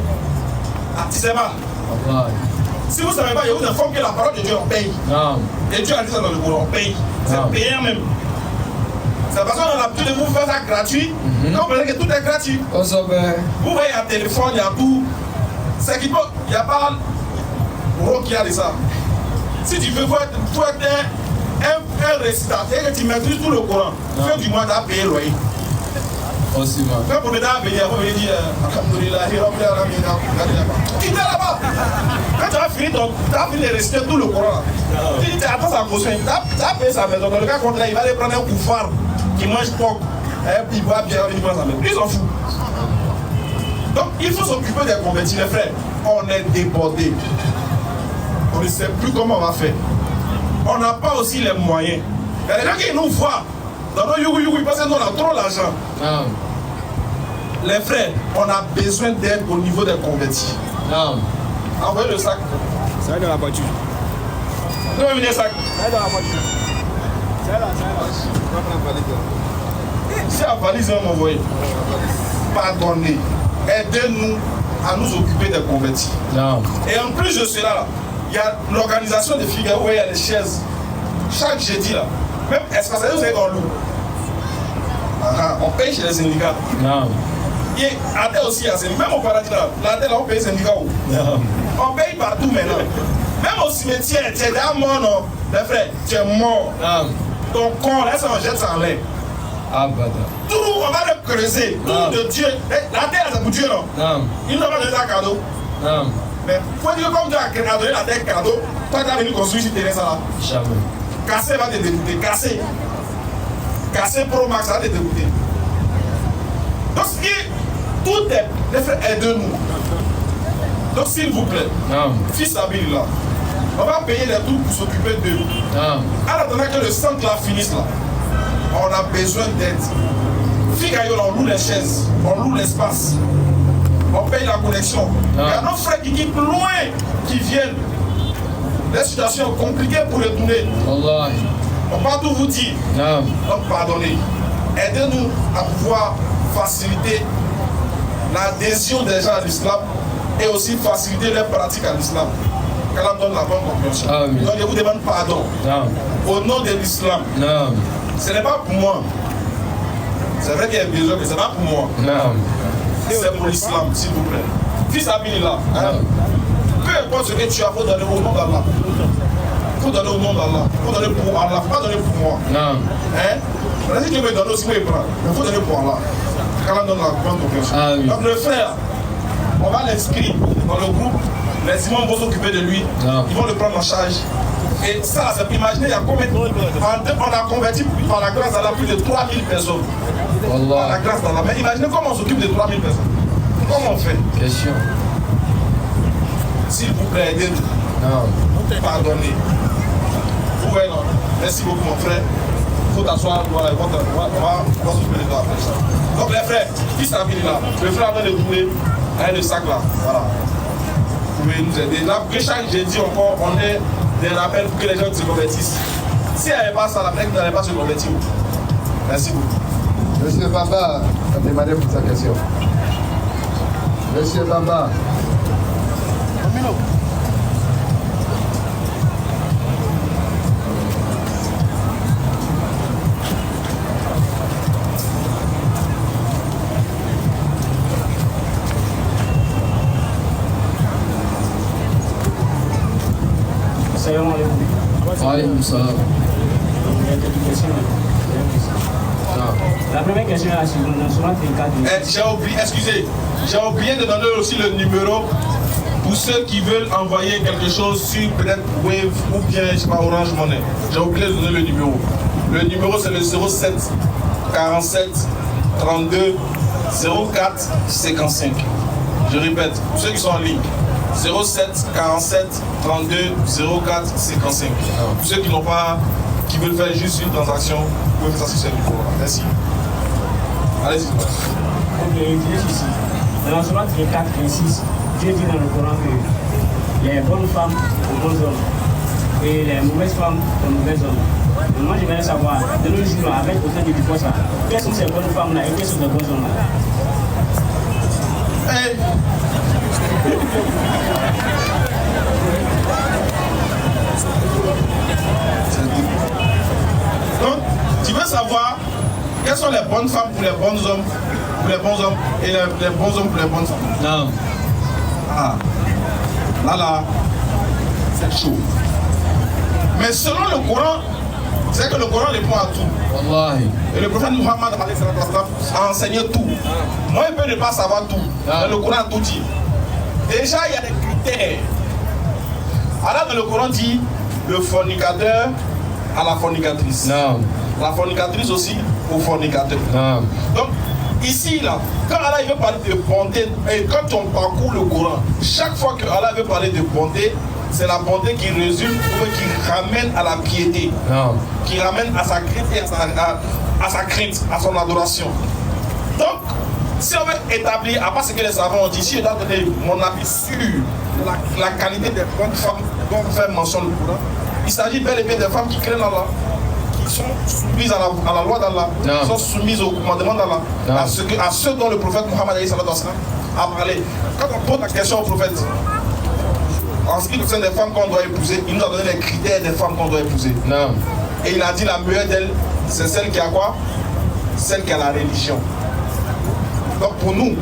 Ah, tu sais pas. Si vous ne savez pas, je vous informe que la parole de Dieu en paye. Et Dieu a dit ça dans le Coran, on paye. C'est payant même. C'est parce qu'on a l'habitude de vous faire ça gratuit. Quand vous voyez que tout est gratuit. Vous voyez, il y a téléphone, il y a tout. C'est qu'il faut, il n'y a pas Ro qui a dit ça. Si tu veux, il faut être un récitateur et tu maîtrises tout le Coran. Fin du mois, tu as payé le loyer. Quand vous venez à venir, vous venez dire Alhamdulillah, tu es là-bas. Quand tu as fini de réciter tout le Coran, tu dis attends, ça caution. Tu as payé sa maison. Dans le cas contraire, il va aller prendre un koufar qui mange porc. Il boit bien, il prend sa maison. Ils s'en foutent. Donc il faut s'occuper des convertis, les frères. On est débordés. On ne sait plus comment on va faire. On n'a pas aussi les moyens. Il y a des gens qui nous voient dans nos yougou parce que nous on a trop l'argent. Les frères, on a besoin d'aide au niveau des convertis. Envoyez le sac. Ça va dans la voiture. Où est le sac? Ça va dans la voiture. C'est là. C'est la valise, on m'envoie. Pardonnez. Aidez-nous à nous occuper des convertis. Et en plus de cela, il y a l'organisation de Figaro, il y a les chaises. Chaque jeudi, là, même espace, vous savez qu'on loue. On paye chez les syndicats. Et à terre aussi, même au paradis, là, la terre, on paye les syndicats. On paye partout maintenant. Même au cimetière, tu es déjà mort, non? Les frères, tu es mort. Ton corps, là, on jette ça en l'air. Tout, on va le creuser. Tout de Dieu. La terre, c'est pour Dieu, non? Il ne va pas donner un cadeau. Mais il faut dire que comme Dieu a donné la terre cadeau, toi, tu as venu construire ce terrain, ça là. Jamais. Casser va te dégoûter. Casser Pro Max va te dégoûter. Donc, tout est. Les frères, aidez-nous. Donc, s'il vous plaît, fils Abili là, on va payer les tours pour s'occuper d'eux. En attendant que le centre là finisse là, on a besoin d'aide. Figayo, on loue les chaises, on loue l'espace, on paye la connexion. Il y a nos frères qui quittent loin, qui viennent. Les situations compliquées pour retourner. On va tout vous dire. Donc, pardonnez. Aidez-nous à pouvoir faciliter l'adhésion des gens à l'islam et aussi faciliter les pratiques à l'islam. Qu'Allah donne la bonne compréhension. Donc je vous demande pardon. Au nom de l'islam. Ce n'est pas pour moi. C'est vrai qu'il y a besoin, mais ce n'est pas pour moi. Non. C'est pour l'islam, s'il vous plaît. Fils Abilillah, hein? Peu importe ce que tu as, il faut donner au nom d'Allah. Il faut donner au nom d'Allah. Il faut donner pour Allah, il ne faut pas donner pour moi. Non. Hein? Si tu veux donner aussi, il faut prendre. Mais il faut donner pour Allah. Quand on donne la bonne proportion. Ah, oui. Donc le frère, on va l'inscrire dans le groupe. Les imams vont s'occuper de lui. Non. Ils vont le prendre en charge. Et ça, c'est pour imaginer, il y a combien de... On a converti par la grâce d'Allah plus de 3000 personnes. Par la grâce d'Allah. Mais imaginez comment on s'occupe de 3000 personnes. Comment on fait? Question. S'il vous plaît, aidez-nous. Non. Pardonnez. Vous voyez, non? Merci beaucoup, mon frère. Il faut t'asseoir. Voilà, on va s'occuper de toi après ça. Donc, les frères, fils Abilillah, le frère vient de trouver un sac là. Voilà. Vous pouvez nous aider. Là, que chaque jeudi encore, on est des rappels pour que les gens se convertissent. Si elle n'avait pas ça, la personne n'allait pas se convertir. Merci beaucoup. Monsieur Bamba a demandé pour sa question. Monsieur Bamba. Salam alaikum. Alaykoum salam. Il y a quelques questions. La première question est la suivante. Dans Surat 24. J'ai oublié, excusez, j'ai oublié de donner aussi le numéro pour ceux qui veulent envoyer quelque chose sur peut-être Wave ou bien, je sais pas, Orange Money. J'ai oublié de donner le numéro. Le numéro c'est le 07 47 32 04 55. Je répète, pour ceux qui sont en ligne, 07 47 32 04 55. Pour ceux qui n'ont pas, qui veulent faire juste une transaction, vous pouvez faire ça sur ce numéro. Merci. Allez-y. Ok, il dit ici. Dans Surat 24, 26, Dieu dit dans le Coran que les bonnes femmes aux bons hommes et les mauvaises femmes aux mauvais hommes. Et moi, je voudrais savoir, de nos jours, avec autant de divorces, quelles sont ces bonnes femmes-là et quels sont ces bons hommes-là? Hey. Donc, tu veux savoir quelles sont les bonnes femmes pour les bons hommes, et les bons hommes pour les bonnes femmes? Non. Ah, là, c'est chaud. Mais selon le Coran, c'est que le Coran répond à tout. Wallahi. Et le prophète Muhammad a enseigné tout. Moi, il peut ne pas savoir tout. Mais le Coran a tout dit. Déjà, il y a des critères. Alors que le Coran dit le fornicateur à la fornicatrice. Non. La fornicatrice aussi au fornicateur. Non. Donc, ici, là, quand Allah veut parler de bonté, et quand on parcourt le Coran, chaque fois que Allah veut parler de bonté, c'est la bonté qui résulte ou qui ramène à la piété. Non. Qui ramène à sa crainte et à sa crainte, à son adoration. Donc, si on veut établir, à part ce que les savants ont dit, si je dois donner mon avis sur la qualité des bonnes femmes dont fait mention le Coran, il s'agit bel et bien des femmes qui craignent Allah, qui sont soumises à la loi d'Allah, qui sont soumises au commandement d'Allah, à ceux dont le prophète Muhammad a parlé. Quand on pose la question au prophète, en ce qui concerne les femmes qu'on doit épouser, il nous a donné les critères des femmes qu'on doit épouser. Non. Et il a dit la meilleure d'elles, c'est celle qui a quoi? Celle qui a la religion. Donc pour nous,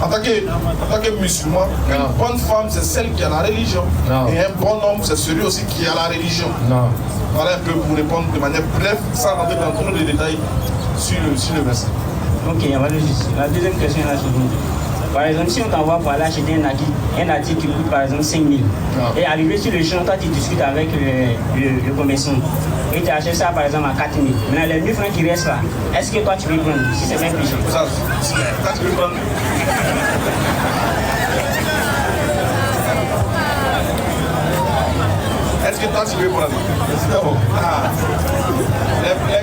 en tant que musulmans, une bonne femme, c'est celle qui a la religion. Non. Et un bon homme, c'est celui aussi qui a la religion. Non. Voilà un peu pour répondre de manière brève, sans rentrer dans trop de détails sur le verset. Ok, on va le juger. La deuxième question est la suivante. Par exemple, si on t'envoie pour aller acheter un article qui coûte par exemple 5 000, et arrivé sur le champ, toi tu discutes avec le commerçant, et tu achètes ça par exemple à 4 000. Maintenant, les 1 000 francs qui restent là, est-ce que toi tu veux prendre? Si c'est bien péché. Ça, quand tu veux prendre. Est-ce que toi tu veux prendre? C'est bon. Ah.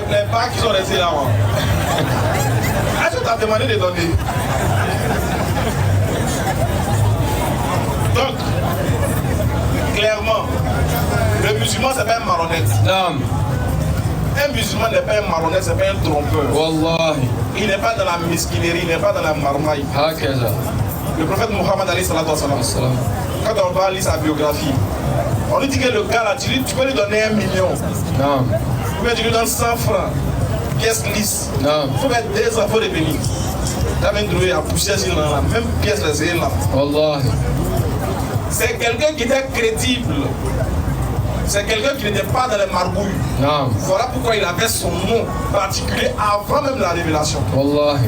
Les bacs qui sont restés là, moi. Est-ce que tu as demandé de donner? Donc, clairement, le musulman c'est pas un marionnette. Non. Un musulman n'est pas un marionnette, c'est pas un trompeur. Wallahi. Il n'est pas dans la mesquinerie, il n'est pas dans la marmaille. Hakaza. Le prophète Muhammad alayhi salatu wa salam, quand on va lire sa biographie, on lui dit que le gars là, tu peux lui donner 1 million. Non. Ou bien tu lui donnes 100 francs. pièce lisse. Non. Il faut mettre des infos de venir. Tu as même trouvé la poussière sur la même pièce là. Wallah. C'est quelqu'un qui était crédible. C'est quelqu'un qui n'était pas dans les margouilles. Non. Voilà pourquoi il avait son nom particulier avant même la révélation. Wallah.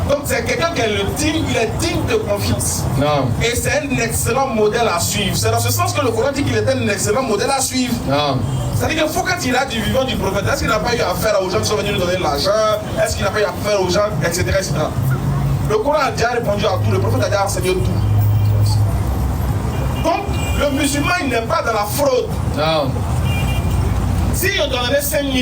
Donc c'est quelqu'un qui est digne, il est digne de confiance. Non. Et c'est un excellent modèle à suivre. C'est dans ce sens que le Coran dit qu'il est un excellent modèle à suivre. Non. C'est-à-dire qu'il faut quand il a du vivant du prophète, est-ce qu'il n'a pas eu affaire aux gens qui sont venus lui donner de l'argent? Est-ce qu'il n'a pas eu affaire aux gens, etc., etc. Le Coran a déjà répondu à tout, le prophète a déjà enseigné tout. Donc, le musulman, il n'est pas dans la fraude. Non. Si on donnait 5 000,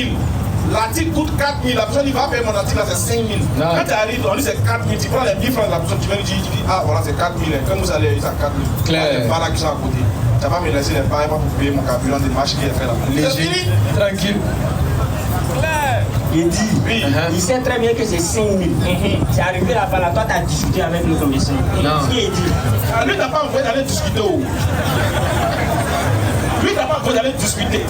l'article coûte 4 000, la personne il va payer mon article là, c'est 5 000. Non. Quand tu arrives, on dit c'est 4 000, tu prends les 1000 francs de la personne, tu viens lui dire, ah voilà, c'est 4 000. Quand vous allez, c'est 4 000. Claire. Pas là qui sont à côté. Tu vas pas me laisser les pareils pour payer mon carburant des marches qui est fait là. C'est fini. Tranquille. Il dit, Oui. il sait très bien que c'est 5 000. C'est arrivé là-bas, là, toi tu as discuté avec le commissaire. Non. Ce qu'il dit. Ah, lui, t'as pas envie d'aller discuter. Lui, t'as pas envie d'aller discuter.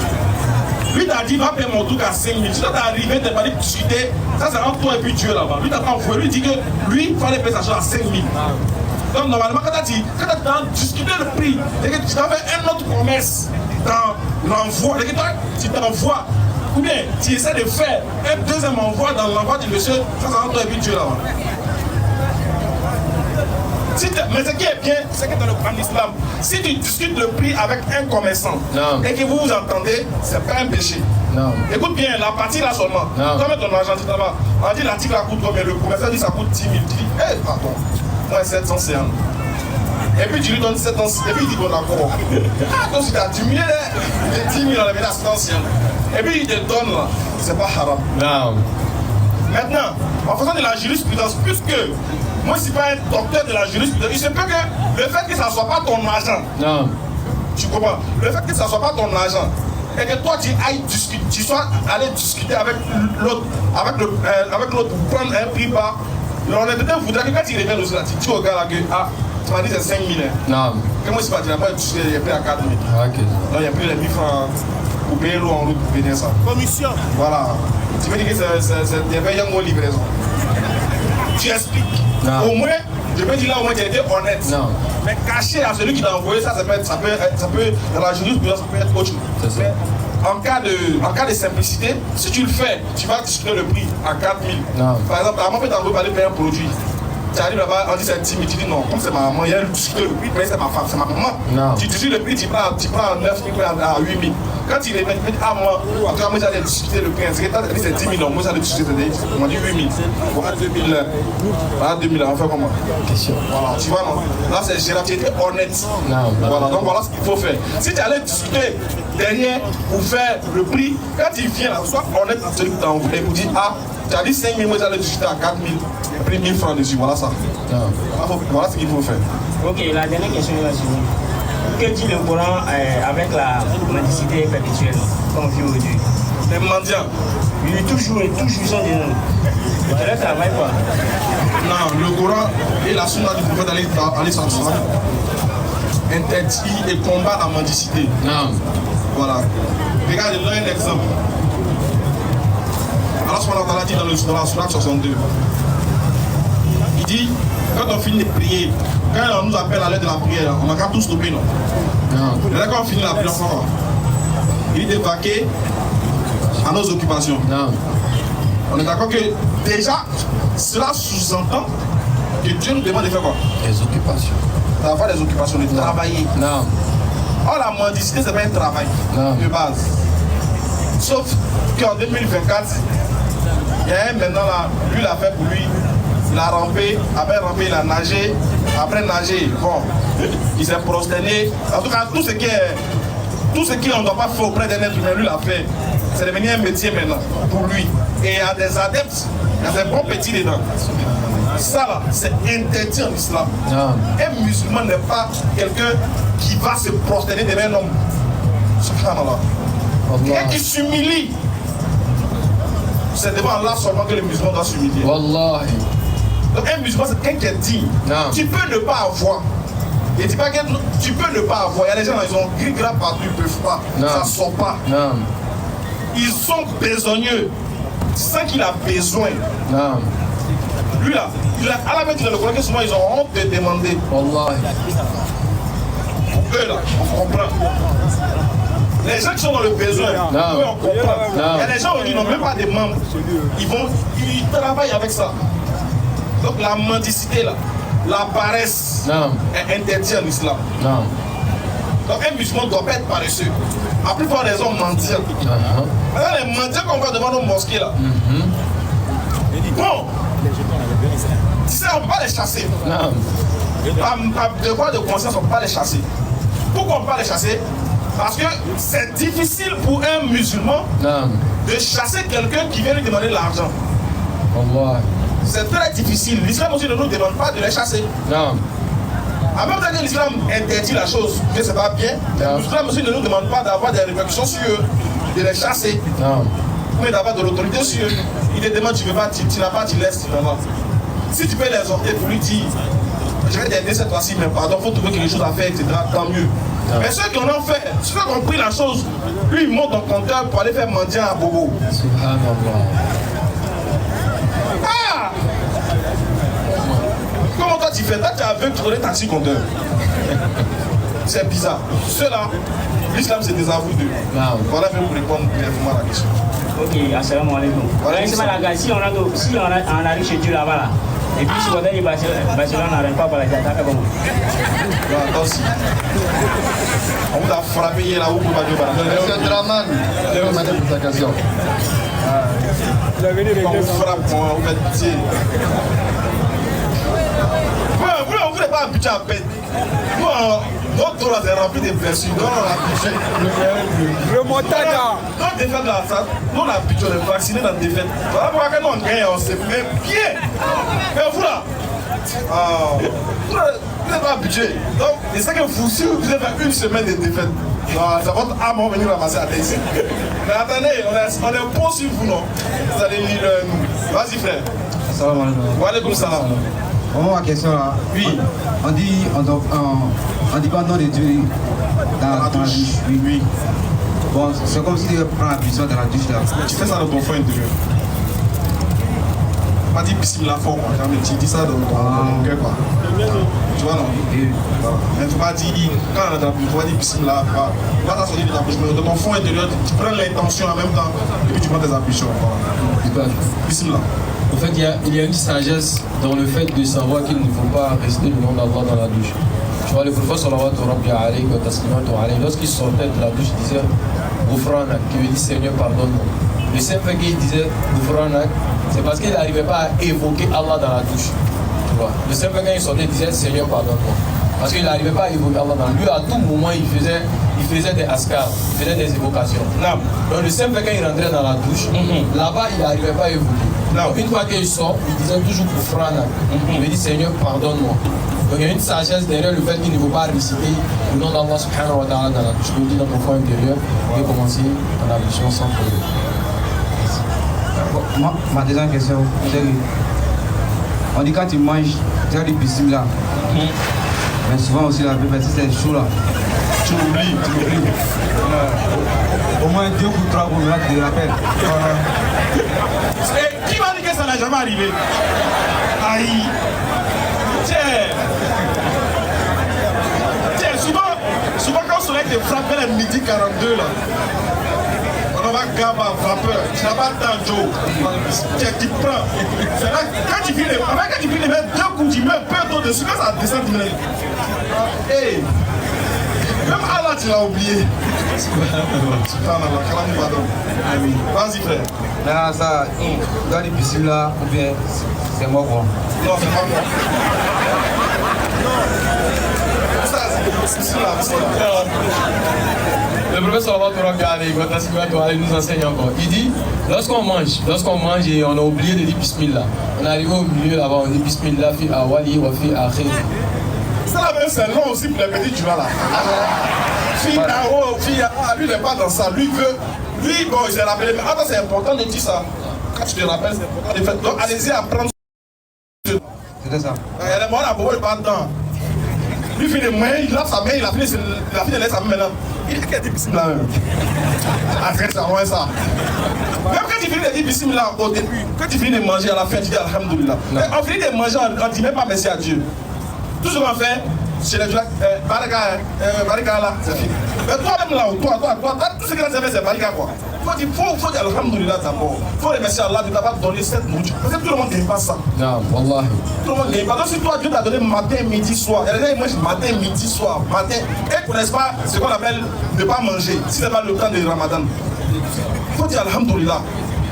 Lui, t'as dit, va payer mon truc à 5 000. Si toi, t'es arrivé, t'es pas allé discuter, ça, c'est entre toi et puis Dieu là-bas. Lui, t'as pas envie. Lui, dit que lui, il fallait payer sa chose à 5 000. Donc, normalement, quand tu as discuté le prix, et que tu t'as fait un autre commerce dans l'envoi, et que toi, tu t'envoies, ou bien tu essaies de faire un deuxième envoi dans l'envoi du monsieur, ça, c'est entre toi et puis Dieu là-bas. Mais ce qui est bien, c'est que dans le Coran d'Islam, si tu discutes le prix avec un commerçant et que vous vous entendez, c'est pas un péché. Non. Écoute bien, la partie là seulement. Combien ton argent tu là-bas? On dit l'article là coûte combien? Le commerçant dit ça coûte 10 000. Tu dis, hé, pardon, moi 700 c'est un. Et puis tu lui donnes 700, et puis il dit bon d'accord. Ah, donc si tu as diminué les 10 000 dans la médaille ancienne. Et puis il te donne là, c'est pas haram. Non. Maintenant, en faisant de la jurisprudence, puisque moi je ne suis pas un docteur de la jurisprudence, il se peut que le fait que ça ne soit pas ton argent, Non. tu comprends? Le fait que ça ne soit pas ton argent, et que toi tu ailles discuter, tu sois allé discuter avec l'autre, avec l'autre pour prendre un prix bas, l'honnêteté voudrait que quand il revient aussi là, tu dis au gars là que ah, tu m'as dit c'est 5 000. Non. Que moi je ne sais pas, tu n'as pas discuté, il est pris à 4 000. Ok. Donc il y a pris les 1000 francs pour payer l'eau en route pour venir ça. Commission. Voilà. Tu veux dire que c'est des gens qui livraison. Tu expliques. Non. Au moins, je peux dire là au moins tu as été honnête. Non. Mais caché à celui qui l'a envoyé, ça peut, dans la jurisprudence, ça peut être autre chose. C'est ça. Mais en cas de simplicité, si tu le fais, tu vas discuter le prix à 4 000. Non. Par exemple, à un moment, tu as envoyé payer un produit. Tu arrives là-bas, on dit c'est 10 000, tu dis non, comme c'est ma maman, il y a discuté le prix, mais c'est ma femme, c'est ma maman. Non. Tu discutes le prix, tu prends 9 000 à 8 000. Quand il est venu, ah moi, en tout cas, moi j'allais discuter le prix, c'est 10 000, moi j'allais discuter, on m'a dit 8 000. Voilà 2 000, voilà 2 000, on fait comment? Question. Voilà, tu vois, non? Là c'est gérable, tu étais honnête. Non. Voilà, donc voilà ce qu'il faut faire. Si tu allais discuter derrière pour faire le prix, quand il vient là, sois honnête à celui qui t'a envoyé pour dire, ah, tu as dit 5 000, moi j'allais discuter à 4 000, et pris 1 000 francs dessus, voilà ça. Non. Voilà ce qu'il faut faire. Ok, la dernière question est là sur vous. Que dit le Coran avec la mendicité perpétuelle qu'on vit aujourd'hui? Les mendiants. Oui, toujours ils sont des noms. Tu leur travailles quoi? Non, le Coran et la sunna du prophète Ali Sallallahu interdit et combat la mendicité. Non. Voilà. Regardez, là un exemple. Allah subhanahu wa ta'ala dit dans la sourate 62. Il dit, quand on finit de prier, quand on nous appelle à l'aide de la prière, on n'a qu'à tout stopper, non? Non. Et là, quand on finit la prière, il dit de vaquer à nos occupations. Non. On est d'accord que déjà, cela sous-entend que Dieu nous demande de faire quoi? Les occupations. D'avoir des occupations, de travailler. Non. Or, la mendicité, c'est pas un travail de base. Sauf qu'en 2024, il y a un maintenant là, lui il a fait pour lui, il a rampé, après rampé, il a nagé, après nager, bon, il s'est prosterné. En tout cas, tout ce qui on ne doit pas faire auprès d'un être humain, lui l'a fait. C'est devenu un métier maintenant pour lui. Et il y a des adeptes, il y a des bons petits dedans. Ça là, c'est interdit en islam. Un musulman n'est pas quelqu'un qui va se prosterner devant un homme. Subhanallah. Quelqu'un qui s'humilie. C'est devant Allah seulement que le musulman doit s'humilier. Wallahi. Donc un musulman c'est quelqu'un qui est digne. Tu peux ne pas avoir. Et dis pas que tu peux ne pas avoir. Il y a des gens ils ont gris gras partout, ils ne peuvent pas. Ça ne sort pas. Non. Ils sont besogneux. sens qu'il a besoin. Non. Lui là, à la main, tu le connais que souvent ils ont honte de demander. Wallahi. Eux là, on comprend. Les gens qui sont dans le besoin, eux on comprend. Il y a des gens qui n'ont même pas de membres. Ils travaillent avec ça. Donc la mendicité là, la paresse est interdite en islam. Non. Donc un musulman ne doit pas être paresseux. La plupart des hommes mendiants. Maintenant les mendiants qu'on voit devant nos mosquées là. Bon, tu sais, on ne peut pas les chasser. Par devoir de conscience, on ne peut pas les chasser. Pourquoi on ne peut pas les chasser? Parce que c'est difficile pour un musulman de chasser quelqu'un qui vient lui demander de l'argent. C'est très difficile. L'islam aussi ne nous demande pas de les chasser. En même temps que l'islam interdit la chose, que c'est pas bien, l'islam aussi ne nous demande pas d'avoir des répercussions sur eux, de les chasser, mais d'avoir de l'autorité sur eux. Il te demande, tu veux pas, tu n'as pas, tu laisses, tu vas voir. Si tu peux les exhorter pour lui dire, je vais t'aider cette fois-ci, mais pardon, il faut trouver quelque chose à faire, etc., tant mieux. Mais ceux qui en ont fait, ceux qui ont compris la chose, lui il monte dans le compteur pour aller faire mendiant à Bobo. Ah! Comment toi tu fais? Toi tu es aveugle, tu connais taxi compteur. C'est bizarre. Ceux-là, l'islam se désavoue d'eux. Voilà pour répondre brièvement à la question. Ok, assalamu alaikum. Si on arrive chez Dieu là-bas, là, et puis si on est Barcelone n'arrête pas par la diatta, comment? Attention. On vous a frappé hier là où vous m'avez dit. Monsieur Draman, madame pour sa question. On vous frappe, on vous fait pitié. Vous n'êtes pas habitué à peine. Notre tour est rempli de blessures. Nous, on a habitué. Remontada. Notre défaite là, nous, on a habitué de vacciner notre défaite. Voilà pourquoi nous, on gagne, on se met bien. Mais vous là, vous n'êtes pas habitué. Donc, c'est ça que vous, si vous avez fait une semaine de défaite, c'est votre âme va venir ramasser à terre ici. Mais attendez, on est bon sur vous, non? Vous allez lire nous. Vas-y, frère. Salam alaikum. Wa alaikum salam. Ma question là. Oui. On dit pas nom de Dieu dans la douche. Oui. Bon, c'est comme si tu prends la puissance dans la douche là. Tu fais ça dans ton fond intérieur. Pas dit bismillah fort, quoi. Tu dis ça dans ton cœur, quoi. Tu vois, non? Mais tu vas dire, quand on a ta bouche, tu vas dire bismillah, tu vas t'assortir de ta bouche, mais dans ton fond intérieur, tu prends l'intention en même temps, et puis tu prends tes ablutions. Bismillah. En fait, il y a une sagesse dans le fait de savoir qu'il ne faut pas rester le nom d'Allah dans la douche. Tu vois, le prophète sallallahu alayhi wa sallam, lorsqu'il sortait de la douche, il disait Ghufranak, qui veut dire Seigneur, pardonne-moi. Le simple fait qu'il disait Ghufranak, c'est parce qu'il n'arrivait pas à évoquer Allah dans la douche. Tu vois, le simple fait qu'il sortait, il disait Seigneur, pardonne-moi. Parce qu'il n'arrivait pas à évoquer Allah dans la douche. Lui, à tout moment, il faisait des askars, il faisait des évocations. Donc, le simple fait qu'il rentrait dans la douche, là-bas, il n'arrivait pas à évoquer. Donc, une fois qu'il sort, il disait toujours Ghufranak. Il veut dire Seigneur, pardonne-moi. Donc il y a une sagesse derrière le fait qu'il ne faut pas réciter le nom d'Allah subhanahu wa ta'ala dans la douche. Je le dis dans ton fond intérieur, et commencer dans la mission sans problème. Ma deuxième question, c'est on dit quand tu manges, tu as du bismillah. Mais souvent aussi la plupart c'est chaud là. Tu l'oublies. Au moins 2 ou 3 pour là, tu te rappelles. Qui m'a dit que ça n'a jamais arrivé? Aïe. Tiens, souvent quand le soleil te frappe à midi 42 là, on va gaba, vapeur, tu n'as pas le temps Joe. Tiens, tu prends. C'est là, quand tu finis de mettre 2 coups, tu mets un peu d'eau dessus, quand ça descend, tu mets. Hey, même Allah tu l'as oublié. Subhanallah, kalam pardon. Vas-y frère. Là, ça, dans les piscines là, ou bien c'est moi quoi? Non, c'est pas moi. Ça, c'est là. Le professeur nous enseigne encore. Il dit, lorsqu'on mange et on a oublié de dire Bismillah, on arrive au milieu là-bas, on dit Bismillah fi awali wa fi akhir. Ça là même c'est long aussi pour les petits, tu vois là. Fi Naro, lui il n'est pas dans ça, lui veut, bon il s'est rappelé, mais attends c'est important de dire ça. Quand tu te rappelles, c'est important de faire. Donc allez-y à prendre. C'était ça. Il y a des moments là, il n'est pas dedans. Lui fait des moyens, il lave sa main, il a fini de laisser sa main maintenant. Il a qu'à dire bismillah même. Après ça, ouais ça. Même quand tu finis de dire bismillah au début, quand tu finis de manger à la fin, tu dis alhamdoulilah. On finit de manger, on ne dit même pas merci à Dieu. Tout ce qu'on fait, c'est les gens, barika là, c'est fini. Mais toi-même là, toi, tout ce que tu as fait, c'est barika quoi. Il faut dire alhamdoulilah d'abord. Il faut remercier Allah de t'avoir donné cette nourriture. Parce que tout le monde ne gagne pas ça. Non, wallahi. Tout le monde ne gagne pas. Donc si toi, Dieu t'a donné matin, midi, soir. Il y a des gens qui mangent matin, midi, soir. Matin. Et ils ne connaissent pas ce qu'on appelle ne pas manger. Si ce n'est pas le temps de Ramadan. Il faut dire alhamdoulilah.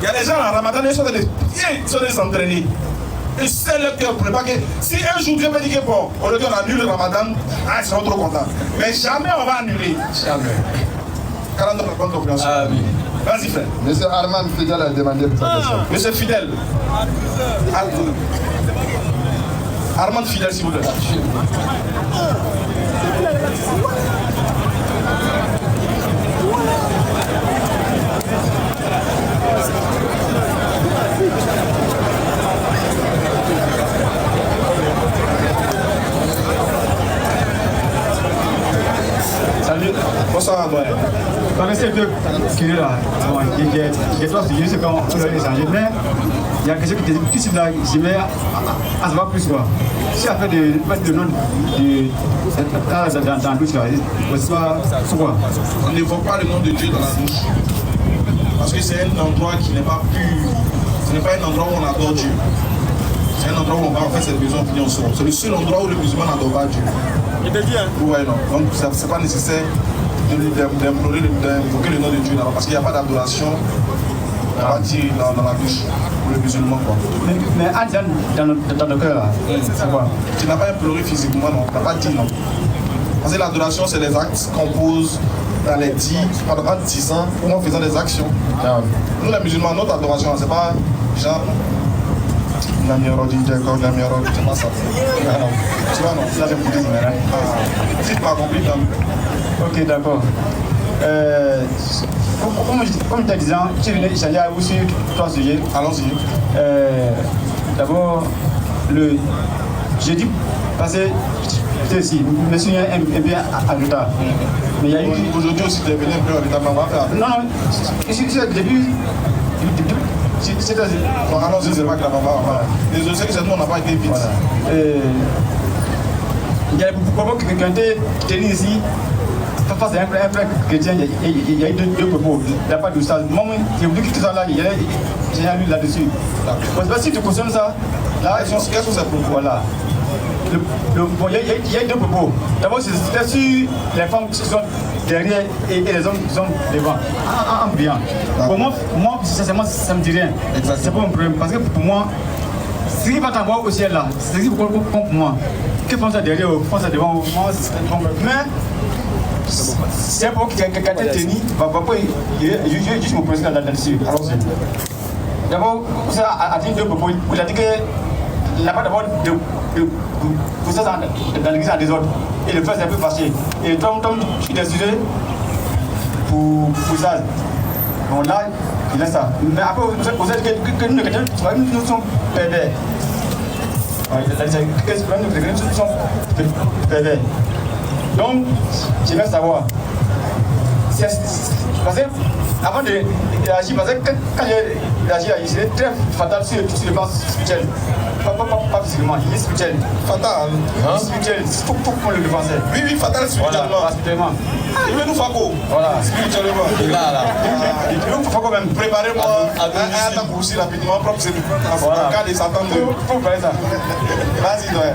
Il y a des gens en Ramadan, ils sont des entraînés. Et c'est le cœur pour ne pas que. Si un jour Dieu me dit que bon, aujourd'hui on annule le Ramadan, ils seront trop contents. Mais jamais on va annuler. Jamais. 40 ans de bonne compréhension. Ah oui. Vas-y, frère. Monsieur Arman Fidel a demandé pour sa question. Monsieur Fidel. Armand Fidel, s'il vous plaît. Salut. Bonsoir, Antoine. Parmi ces deux qui est là, bon, j'ai trois sujets, c'est qu'on peut échanger, mais il y a quelque chose qui est ici là, je mets à savoir plus quoi. Si on fait le nom dans la douche là, c'est quoi? On n'évoque pas le nom de Dieu dans la douche. Parce que c'est un endroit qui n'est pas pur. Ce n'est pas un endroit où on adore Dieu. C'est un endroit où on va en faire ses besoins finir au soir. C'est le seul endroit où le musulman n'adore pas Dieu. Il te dit, hein? Ouais, non. Donc, ce n'est pas nécessaire d'invoquer le nom de Dieu là-bas. Parce qu'il n'y a pas d'adoration dans la douche pour le musulman. Quoi. Mais dans le cœur là, c'est quoi? Tu n'as pas imploré physiquement, non. Tu n'as pas dit non. Parce que l'adoration, c'est les actes qu'on pose dans les 10, pendant 10 ans, ou en faisant des actions. Nous, les musulmans, notre adoration, c'est pas genre. C'est pas ça. Tu vois, non. Ça c'est bouddhisme. Si tu m'as compris, Ok, d'accord. Comme tu disais, tu venais échanger avec vous sur trois sujets. allons-y. D'abord, le jeudi passé, j'étais ici. Je me souviens un bien à retard. Mais il y a eu. Aujourd'hui aussi, tu es venu un peu en retard, mais on va faire. Non, c'est le début. C'est Bon, allons-y, c'est pas grave, on va. Désolé, c'est que nous, on n'a pas été vite. Voilà. Il y a beaucoup qui ont été tenus ici. Face à un frère chrétien, il y a eu deux propos. Il n'y a pas de ça. Moi, j'ai voulu que ça là, j'ai lu là-dessus. Je ne sais pas si tu cautionnes ça. Là, Quels sont ces propos? Voilà. Il y a eu deux propos. D'abord, c'était sur les femmes qui sont derrière et les hommes qui sont devant. En bien. Pour moi, sincèrement, ça ne me dit rien. C'est pas un problème. Parce que pour moi, ce qui va t'envoyer au ciel là, c'est ce qui compte pour moi. Que font ça derrière, font ça devant, moi, c'est un problème. Mais, c'est un peu qui a été tenu, je juste me poser là-dessus. D'abord, ça a dit deux propos. Il a dit que là-bas d'abord de ça dans l'église en désordre. Et le fait c'est un peu fâché. Et Tom, je suis décidé pour ça. Bon là, il a ça. Mais après, vous savez que nous sommes pervers. Nous sommes pervers. Donc, je vais savoir. Parce que, avant de réagir, parce que quand j'ai réagi, c'est très fatal sur le plan spirituel. Pas physiquement, il est spirituel. Fatal. Il est spirituel, il faut qu'on le défense. Oui, fatal spirituellement. Voilà, spirituellement. Il veut nous faire quoi? Voilà. Spirituellement. Il faut qu'on même Préparez-moi un attaque aussi rapidement, propre c'est en cas de Satan de. Faut faire ça. Vas-y, ouais.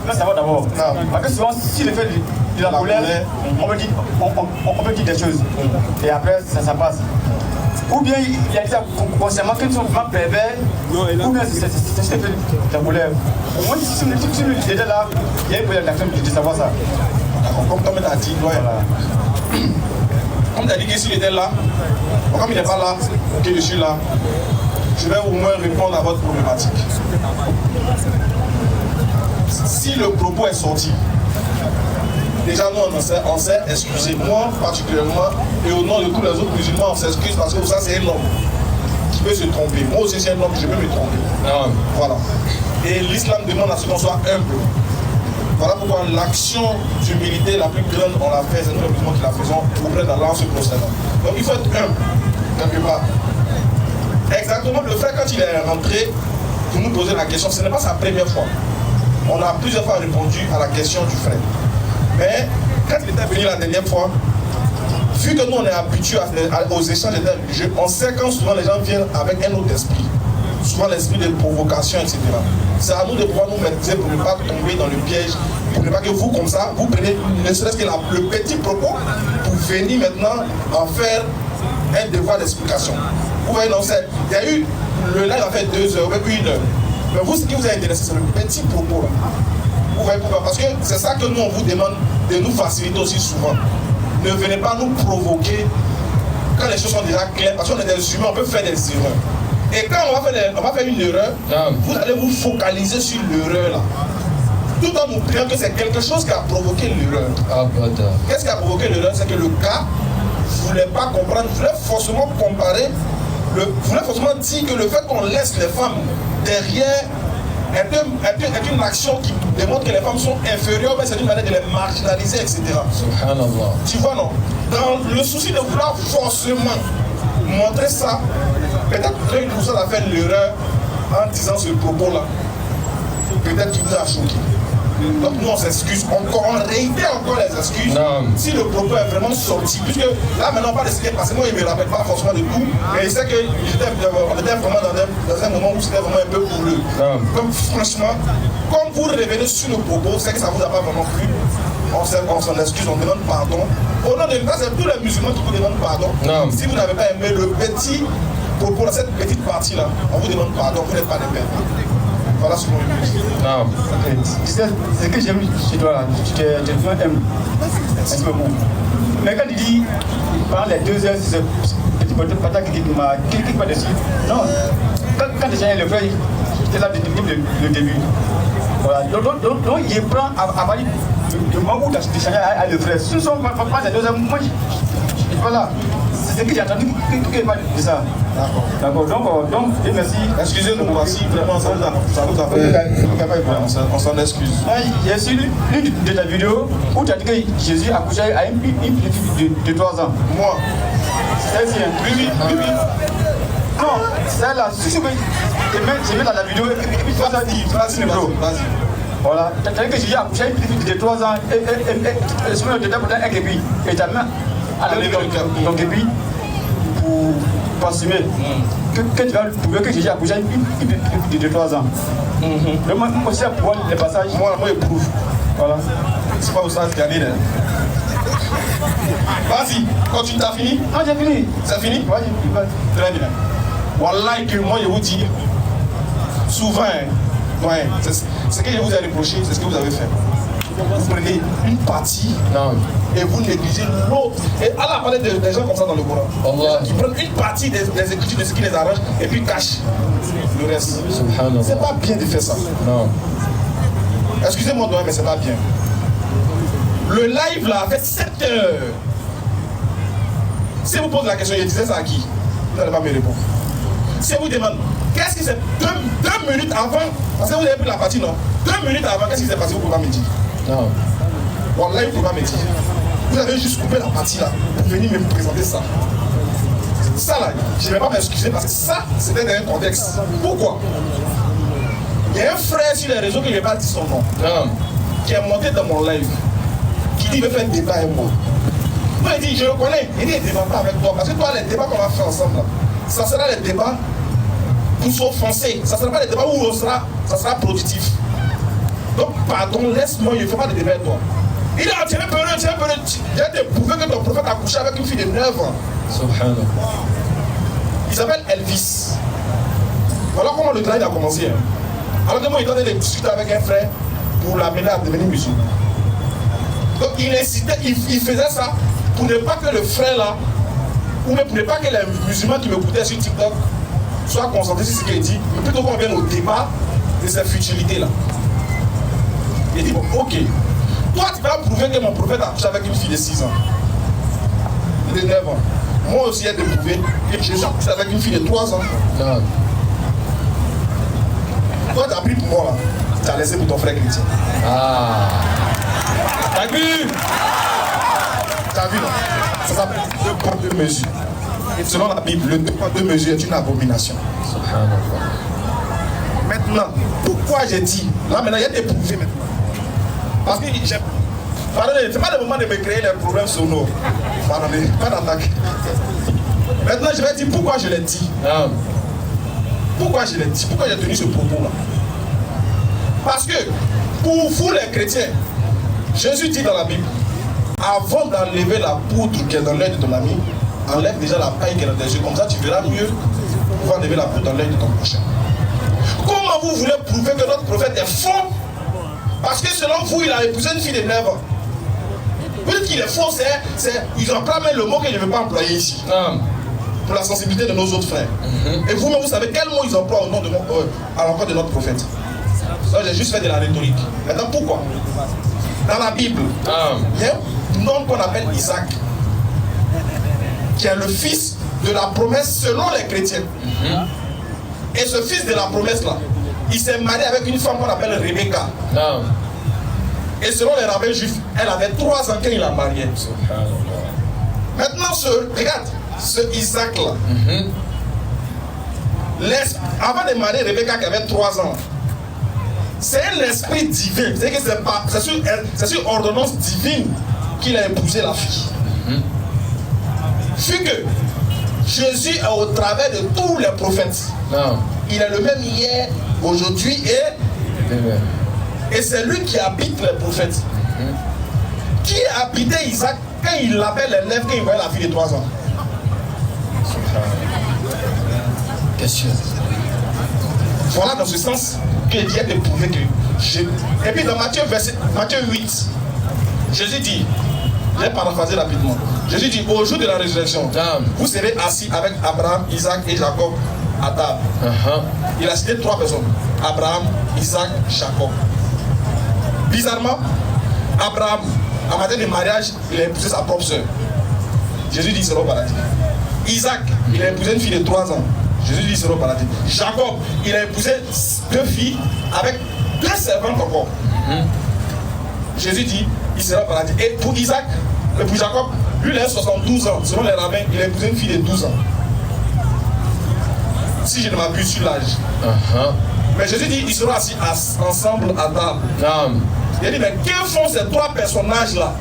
Mais ça va d'abord. Parce que souvent, si le fait de la colère, on peut dire des choses. Et après, ça passe. Ou bien il y a ça concernant qu'ils sont vraiment pervers, ou bien c'est juste de la colère. Au moins, si nous étions là, il y a une colère d'action de savoir ça. Comme Tom t'a dit, ouais. Comme tu as dit que s'il était là, comme il n'est pas là, que je suis là, je vais au moins répondre à votre problématique. Si le propos est sorti, déjà nous on s'est excusé, moi particulièrement, et au nom de tous les autres musulmans on s'excuse parce que ça c'est un homme qui peut se tromper. Moi aussi c'est un homme, je peux me tromper. Voilà. Et l'islam demande à ce qu'on soit humble. Voilà pourquoi l'action d'humilité la plus grande, on l'a fait, c'est nous les musulmans qui la faisons auprès d'Allah en se prosternant. Donc il faut être humble, quelque part. Exactement, le frère, quand il est rentré, pour nous poser la question, ce n'est pas sa première fois. On a plusieurs fois répondu à la question du frère. Mais quand il était venu la dernière fois, vu que nous on est habitués aux échanges religieux, on sait quand souvent les gens viennent avec un autre esprit. Souvent l'esprit de provocation, etc. C'est à nous de pouvoir nous maîtriser pour ne pas tomber dans le piège, pour ne pas que vous, comme ça, vous prenez ne serait-ce que le petit propos pour venir maintenant en faire un devoir d'explication. Vous voyez, non, il y a eu, le live a fait 2 heures, même 1 heure. Mais vous, ce qui vous a intéressé, c'est le petit propos là. Vous voyez pourquoi? Parce que c'est ça que nous, on vous demande de nous faciliter aussi souvent. Ne venez pas nous provoquer quand les choses sont déjà claires, parce qu'on est des humains, on peut faire des erreurs. Et quand on va faire une erreur, vous allez vous focaliser sur l'erreur là. Tout en nous priant que c'est quelque chose qui a provoqué l'erreur. Qu'est-ce qui a provoqué l'erreur? C'est que le gars ne voulait pas comprendre, voulait forcément comparer, voulait forcément dire que le fait qu'on laisse les femmes derrière est une action qui démontre que les femmes sont inférieures, mais c'est une manière de les marginaliser, etc. Subhanallah. Tu vois, non? Dans le souci de vouloir forcément montrer ça, peut-être que une personne a fait l'erreur en disant ce propos-là. Peut-être qu'il nous a choqué. Donc nous on s'excuse encore, on réitère encore les excuses. Non. Si le propos est vraiment sorti, puisque là maintenant on parle de ce qui est passé, moi il ne me rappelle pas forcément de tout, mais il sait qu'on était vraiment dans un moment où c'était vraiment un peu coureux. Donc franchement, comme vous revenez sur le propos, c'est que ça ne vous a pas vraiment plu. On s'en excuse, on demande pardon. Au nom de l'État, c'est tous les musulmans qui vous demandent pardon. Non. Si vous n'avez pas aimé le petit propos, cette petite partie-là, on vous demande pardon, vous n'êtes pas des pères. Voilà ce qu'on veut dire. Non. C'est que j'aime chez toi là, tu deviens un peu bon. Mais quand il dit, pendant les 2 heures, c'est ce petit patate qui m'a cliqué pas dessus. Non. Quand déjà le frère, j'étais là depuis le début. Voilà. Donc il prend à partir du moment où tu as échangé avec le frère. Si on ne prend pas les 2 heures, moi, voilà. C'est ce que j'ai entendu qu'il parle de ça. D'accord. Donc, et merci. Excusez-nous, voici vraiment ça vous a fait. On s'en excuse. Il y a aussi l'une de ta vidéos où tu as dit que Jésus a couché à une petite fille de 3 ans. Moi. C'est ça. Oui. Non, c'est là. Si je mets dans la vidéo et puis tu vas ça dire. Vas-y. Voilà. Tu as dit que Jésus a couché à une petite fille de 3 ans et ce moment de temps et puis et ta main à la donc et puis pour assumer que tu vas prouver que Jésus a couché à une petite fille de 3 ans. Moi aussi à pouvoir les passages. Moi je prouve. Voilà. C'est pas au sens gagné. Vas-y, continue, t'as fini? Non, j'ai fini. C'est fini? Vas-y. Très bien. Wallah que moi je vous dis, souvent, ouais, c'est ce que je vous ai reproché, c'est ce que vous avez fait. Vous prenez une partie et vous négligez l'autre. Et Allah a parlé des gens comme ça dans le Coran. Qui prennent une partie des écritures de ce qui les arrange et puis cachent le reste. C'est pas bien de faire ça. Non. Excusez-moi, mais c'est pas bien. Le live là a fait 7 heures. Si vous posez la question, je disais ça à qui? Vous n'allez pas me répondre. Si vous demandez, qu'est-ce qui s'est 2 minutes avant, parce que vous avez pris la partie, non? 2 minutes avant, qu'est-ce qui s'est passé? Vous ne pouvez pas me dire. Non. Voilà, vous ne pouvez pas me dire. Vous avez juste coupé la partie là pour venir me présenter ça. Ça là, je ne vais pas m'excuser parce que ça, c'était dans un contexte. Pourquoi? Il y a un frère sur les réseaux qui ne vais pas dire son nom, qui est monté dans mon live, qui dit qu'il veut faire un débat avec moi. Moi, il dit, je le connais, il dit, il ne débat pas avec toi, parce que toi, les débats qu'on va faire ensemble là, ça sera les débats pour s'offenser. Ça ne sera pas les débats où ça sera productif. Donc, pardon, laisse-moi, je ne fais pas de débat avec toi. Il dit, tu es un peu heureux. J'ai prouvé que ton prophète a couché avec une fille de 9 ans. Subhanallah. Il s'appelle Elvis. Voilà comment le travail a commencé. Alors que moi, il tentait de discuter avec un frère pour l'amener à devenir musulman. Donc, il incitait, il faisait ça pour ne pas que le frère là, ou même pour ne pas que les musulmans qui m'écoutaient sur TikTok soient concentrés sur ce qu'il dit, mais plutôt qu'on vienne au débat de ces futilités-là. Il dit, bon, ok, toi tu vas prouver que mon prophète a couché avec une fille de 6 ans, de 9 ans. Moi aussi, j'ai prouvé que Jésus a couché avec une fille de 3 ans. Non. Toi, tu as pris pour moi là. tu as laissé pour ton frère chrétien. Ah. T'as vu? T'as vu, non? Ça s'appelle deux poids, deux mesures. Et selon la Bible, le deux poids, deux mesures est une abomination. Maintenant, pourquoi j'ai dit? Là, maintenant, il y a des prouvé maintenant. Parce que j'ai... Pardonnez, c'est pas le moment de me créer les problèmes sur nous. Pardonnez, pas d'attaque. Maintenant, je vais dire pourquoi je l'ai dit. Pourquoi je l'ai dit? Pourquoi j'ai tenu ce propos-là? Parce que, pour vous les chrétiens, Jésus dit dans la Bible, avant d'enlever la poudre qui est dans l'œil de ton ami, enlève déjà la paille qui est dans tes yeux. Comme ça, tu verras mieux pour enlever la poudre dans l'œil de ton prochain. Comment vous voulez prouver que notre prophète est faux? Parce que selon vous, il a épousé une fille de 9 ans. Vous dites qu'il est faux, ils emploient même le mot que je ne veux pas employer ici. Pour la sensibilité de nos autres frères. Et vous-même, vous savez quel mot ils emploient au nom de à l'encontre de notre prophète. Donc j'ai juste fait de la rhétorique. Maintenant, pourquoi? Dans la Bible, il y a un homme qu'on appelle Isaac, qui est le fils de la promesse selon les chrétiens. Et ce fils de la promesse-là, il s'est marié avec une femme qu'on appelle Rebecca. Et selon les rabbins juifs, elle avait 3 ans quand il la mariée. Maintenant, regarde, ce Isaac-là, avant de marier Rebecca qui avait 3 ans, c'est un esprit divin. C'est que c'est sur ordonnance divine qu'il a épousé la fille. Vu que Jésus est au travers de tous les prophètes. Il est le même hier, aujourd'hui et c'est lui qui habite les prophètes. Qui habitait Isaac quand il avait les lèvres, quand il voyait la fille de 3 ans? Question. Voilà dans ce sens que Dieu a prouvé que Et puis dans Matthieu 8, Jésus dit, je vais paraphraser rapidement. Jésus dit, au jour de la résurrection, vous serez assis avec Abraham, Isaac et Jacob à table. Il a cité 3 personnes. Abraham, Isaac, Jacob. Bizarrement, Abraham, en matière de mariage, il a épousé sa propre soeur. Jésus dit, il sera au paradis. Isaac, il a épousé une fille de 3 ans. Jésus dit, il sera au paradis. Jacob, il a épousé 2 filles avec 2 servantes encore. Jésus dit, il sera au paradis. Et pour Isaac, et pour Jacob, lui, il a 72 ans. Selon les rabbins, il a épousé une fille de 12 ans. Si je ne m'abuse sur l'âge. Mais Jésus dit, ils seront assis ensemble à table. Il a dit, mais que font ces 3 personnages-là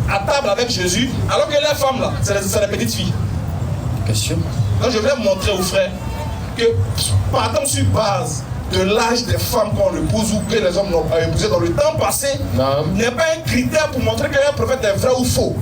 à table avec Jésus, alors que les femmes là, c'est les petites filles? Question. Donc je voulais montrer aux frères que partant sur base de l'âge des femmes qu'on épouse ou que les hommes l'ont épousé dans le temps passé, n'est pas un critère pour montrer qu'un prophète est vrai ou faux.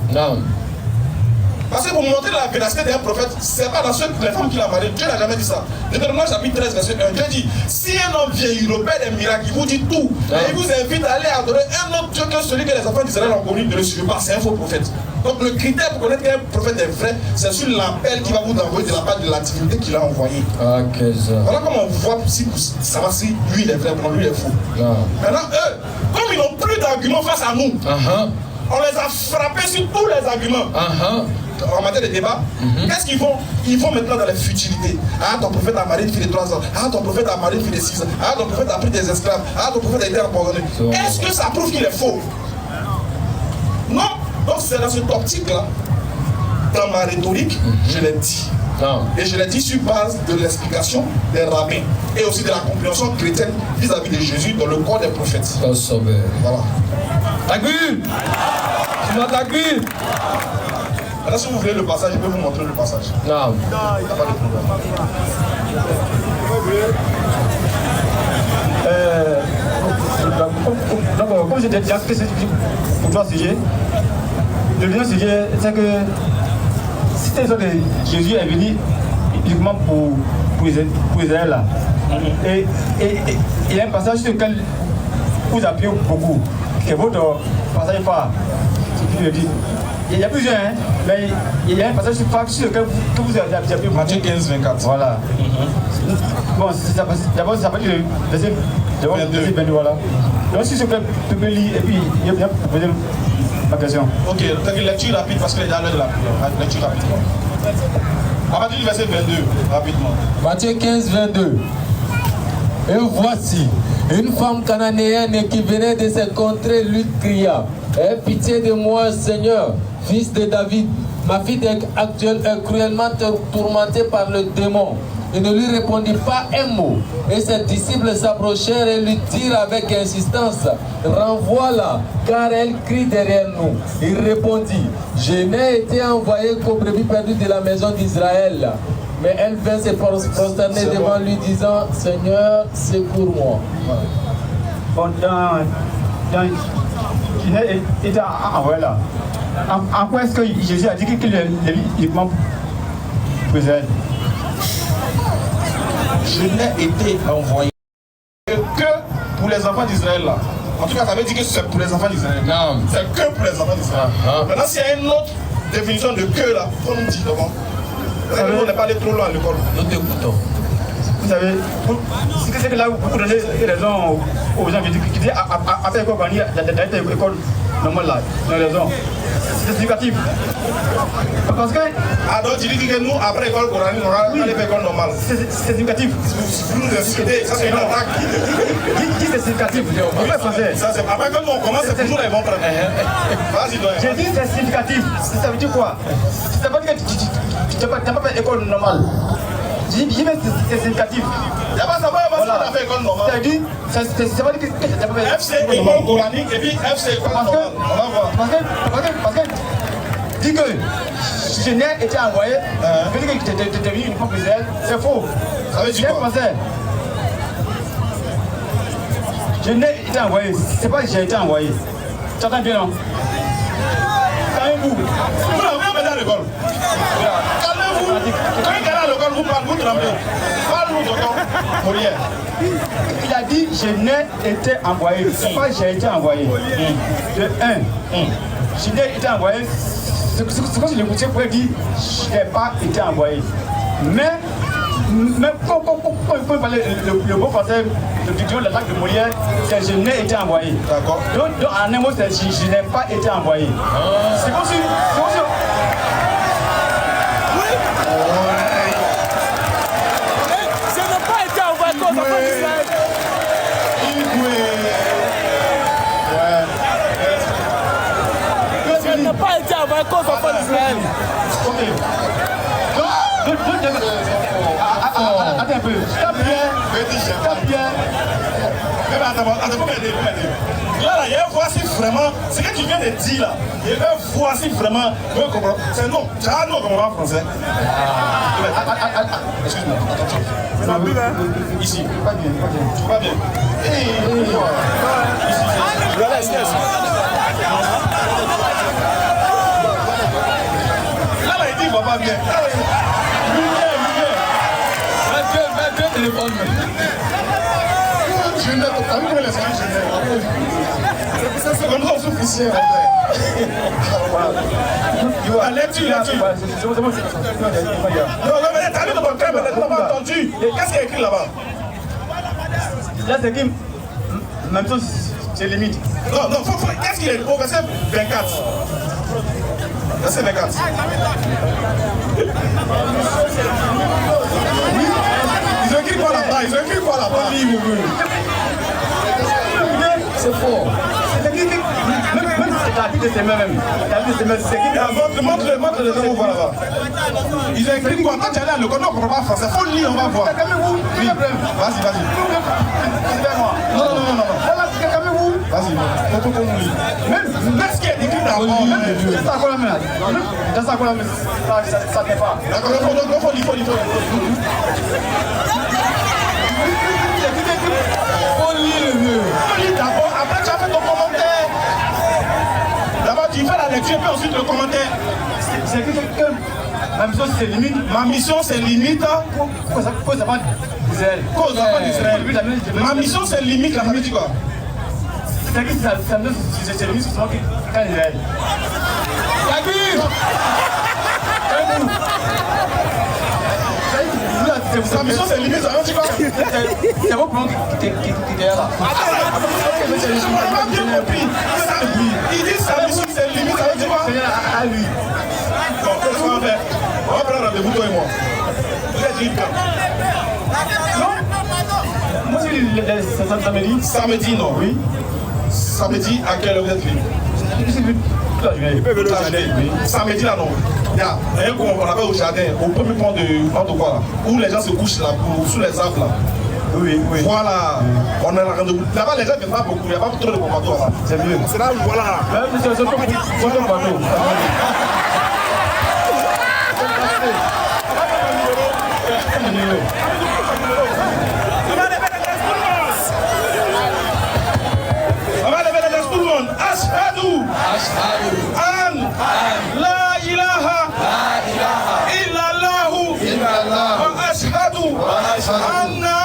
Parce que pour montrer la véracité d'un prophète, c'est pas dans les femmes qu'il a mariées. Dieu n'a jamais dit ça. Deutéronome chapitre 13, verset 1, Dieu dit, si un homme vient, il opère des miracles, il vous dit tout, et il vous invite à aller adorer un autre Dieu que celui que les enfants d'Israël ont connu, ne le suivez pas, c'est un faux prophète. Donc le critère pour connaître qu'un prophète est vrai, c'est sur l'appel qu'il va vous envoyer de la part de la divinité qu'il a envoyé. Voilà comment on voit si ça va, si lui il est vrai, pour lui il est faux. Maintenant eux, comme ils n'ont plus d'arguments face à nous, on les a frappés sur tous les arguments. En matière de débat, qu'est-ce qu'ils vont? Ils vont maintenant dans les futilités. Ah, ton prophète a marié une fille de 3 ans. Ah, ton prophète a marié une fille de 6 ans. Ah, ton prophète a pris des esclaves. Ah, ton prophète a été abandonné. Est-ce que ça prouve qu'il est faux? Non. Donc c'est dans cette optique-là, dans ma rhétorique, je l'ai dit. Et je l'ai dit sur base de l'explication des rabbins et aussi de la compréhension chrétienne vis-à-vis de Jésus dans le corps des prophètes. Voilà. Takbir! Tu m'as takbir! Alors si vous voulez le passage, je peux vous montrer le passage. Non. Il n'y a pas de problème. Donc, comme j'ai déjà expliqué pour 3 sujets, le deuxième sujet, c'est que si c'est ça que Jésus est venu uniquement pour Israël là, et il y a un passage sur lequel vous appuyez beaucoup, qui est votre passage phare. Il y a plusieurs, hein, mais il y a un passage sur lequel vous avez appuyé beaucoup. Matthieu 15, 24. Voilà. Bon, d'abord, ça peut dire le verset 22, voilà. Donc, si ce que tu peux lire, et puis il y a poser ma question. Ok, donc lecture rapide parce que les derniers de la lecture rapidement. À partir du verset 22, rapidement. Matthieu 15, 22. Et voici, une femme cananéenne qui venait de ces contrées lui cria: aie pitié de moi, Seigneur, fils de David. Ma fille actuelle est cruellement tourmentée par le démon. Il ne lui répondit pas un mot. Et ses disciples s'approchèrent et lui dirent avec insistance: renvoie-la, car elle crie derrière nous. Il répondit: je n'ai été envoyé qu'aux brebis perdues de la maison d'Israël. Mais elle vint se prosterner devant lui, disant: Seigneur, secours-moi. Bon, qui était envoyé là. En quoi est-ce que Jésus a dit qu'il est uniquement présent? Je n'ai été envoyé que pour les enfants d'Israël là. En tout cas, ça veut dire que c'est pour les enfants d'Israël. Non. C'est que pour les enfants d'Israël. Maintenant, s'il y a une autre définition de que là, il faut nous dire d'abord. On n'est pas allé trop loin à l'école. Nous t'écoutons. Vous savez, c'est que là, vous donnez raison aux gens qui disent après l'école, il y a une école normale là, dans les raisons. C'est significatif. Parce que. Ah, donc tu dis que nous, après l'école coranique, on aura allé faire l'école normale. C'est significatif. Vous nous insultez, ça c'est une attaque. Qui c'est significatif? Français. Après, quand on commence, c'est pour nous les bons problèmes. Vas-y, doyen. J'ai dit c'est significatif. Ça veut dire quoi? Ça veut dire que tu n'as pas fait l'école normale. J'ai dit c'est significatif. Il n'y a pas de savoir parce qu'on a fait l'école normale. Ça dit, ça veut dire que tu n'as pas fait FC école coranique et puis FC école normale. On va voir. Parce que dis que je n'ai été envoyé, veut dire que tu es devenu une fois Israël, c'est faux. Ça veut dire quoi? Je n'ai été envoyé, c'est pas que j'ai été envoyé. Tu entends bien, non? Calmez-vous. Vous n'avez pas à l'école. Calmez-vous. Quand il est à l'école, vous parlez, vous tremblez. Parle-nous, docteur Molière. Il a dit je n'ai été envoyé. C'est pas que j'ai été envoyé. De 1. Je n'ai été envoyé. C'est comme si le goutier pouvait dire je n'ai pas été envoyé. Mais quand il faut parler le mot français de l'attaque de Molière, c'est je n'ai été envoyé. D'accord. Donc en un mot, c'est je n'ai pas été envoyé. C'est comme si. Je n'ai pas été envoyé comme enfant d'Israël. Je n'ai pas été envoyé comme enfant d'Israël. Ok. Attends un peu. Tape bien. Attends, là, il y a voici vraiment, ce que tu viens de dire là, il y a voici vraiment, c'est non, tu as non comme en français. Excuse-moi, attention. Ici, pas bien. Ici, là, il dit il va pas bien. Je n'ai pas vu les c'est comme ça, on souffre ici. La lecture. Non, mais t'as vu de mon cœur, mais t'as pas entendu. Qu'est-ce qu'il y a écrit là-bas? Là, c'est qui? Même chose, c'est limite. Non, qu'est-ce qu'il y a écrit au verset 24? Verset 24. Ils ont écrit quoi là-bas? C'est fort. C'est qui? Même si c'est la vie de ses mains même. La vie de ses mains, c'est qui? Montre les mots là-bas. Ils ont écrit quoi? Quand tu es allé à l'école, on ne comprend pas français. Faut le lire, on va voir. Calmez-vous. Oui. Vas-y. C'est moi. Non. Voilà, calmez-vous. Vas-y, faut qu'on lit. Même ce qui est écrit d'abord. Laisse ça encore la main. Laisse ça encore la main. Ça ne fait pas. D'accord, il faut lire. Faut lire le mieux. Faut lire d'abord, après tu as fait ton commentaire. D'abord tu fais la lecture, puis ensuite le commentaire. C'est que ma mission c'est limite. Ma mission c'est limite. Cause avant d'Israël. Cause avant d'Israël. Ma mission c'est limite, la famille dit quoi? C'est qui ça me donne c'est limite c'est quand Israël. Sa mission c'est limite, ça veut dire quoi? C'est vos plans qui est là. Il dit sa mission c'est limite, ça veut dire quoi? À lui. Bon, qu'est-ce qu'on va faire? On va prendre rendez-vous toi et moi. Vous êtes libre. Non. Moi c'est samedi. Samedi, non. Oui. Samedi, à quelle heure vous êtes libre? Samedi là non. Rien qu'on va au jardin, au premier point de quoi là, où les gens se couchent là, sous les arbres là. Oui, oui. Voilà, on a rendez-vous. Là-bas les gens ne viennent pas beaucoup, il n'y a pas trop de combatants là. C'est mieux. C'est là, voilà. C'est bateau. Ashhadu an la ilaha illallah wa ashhadu anna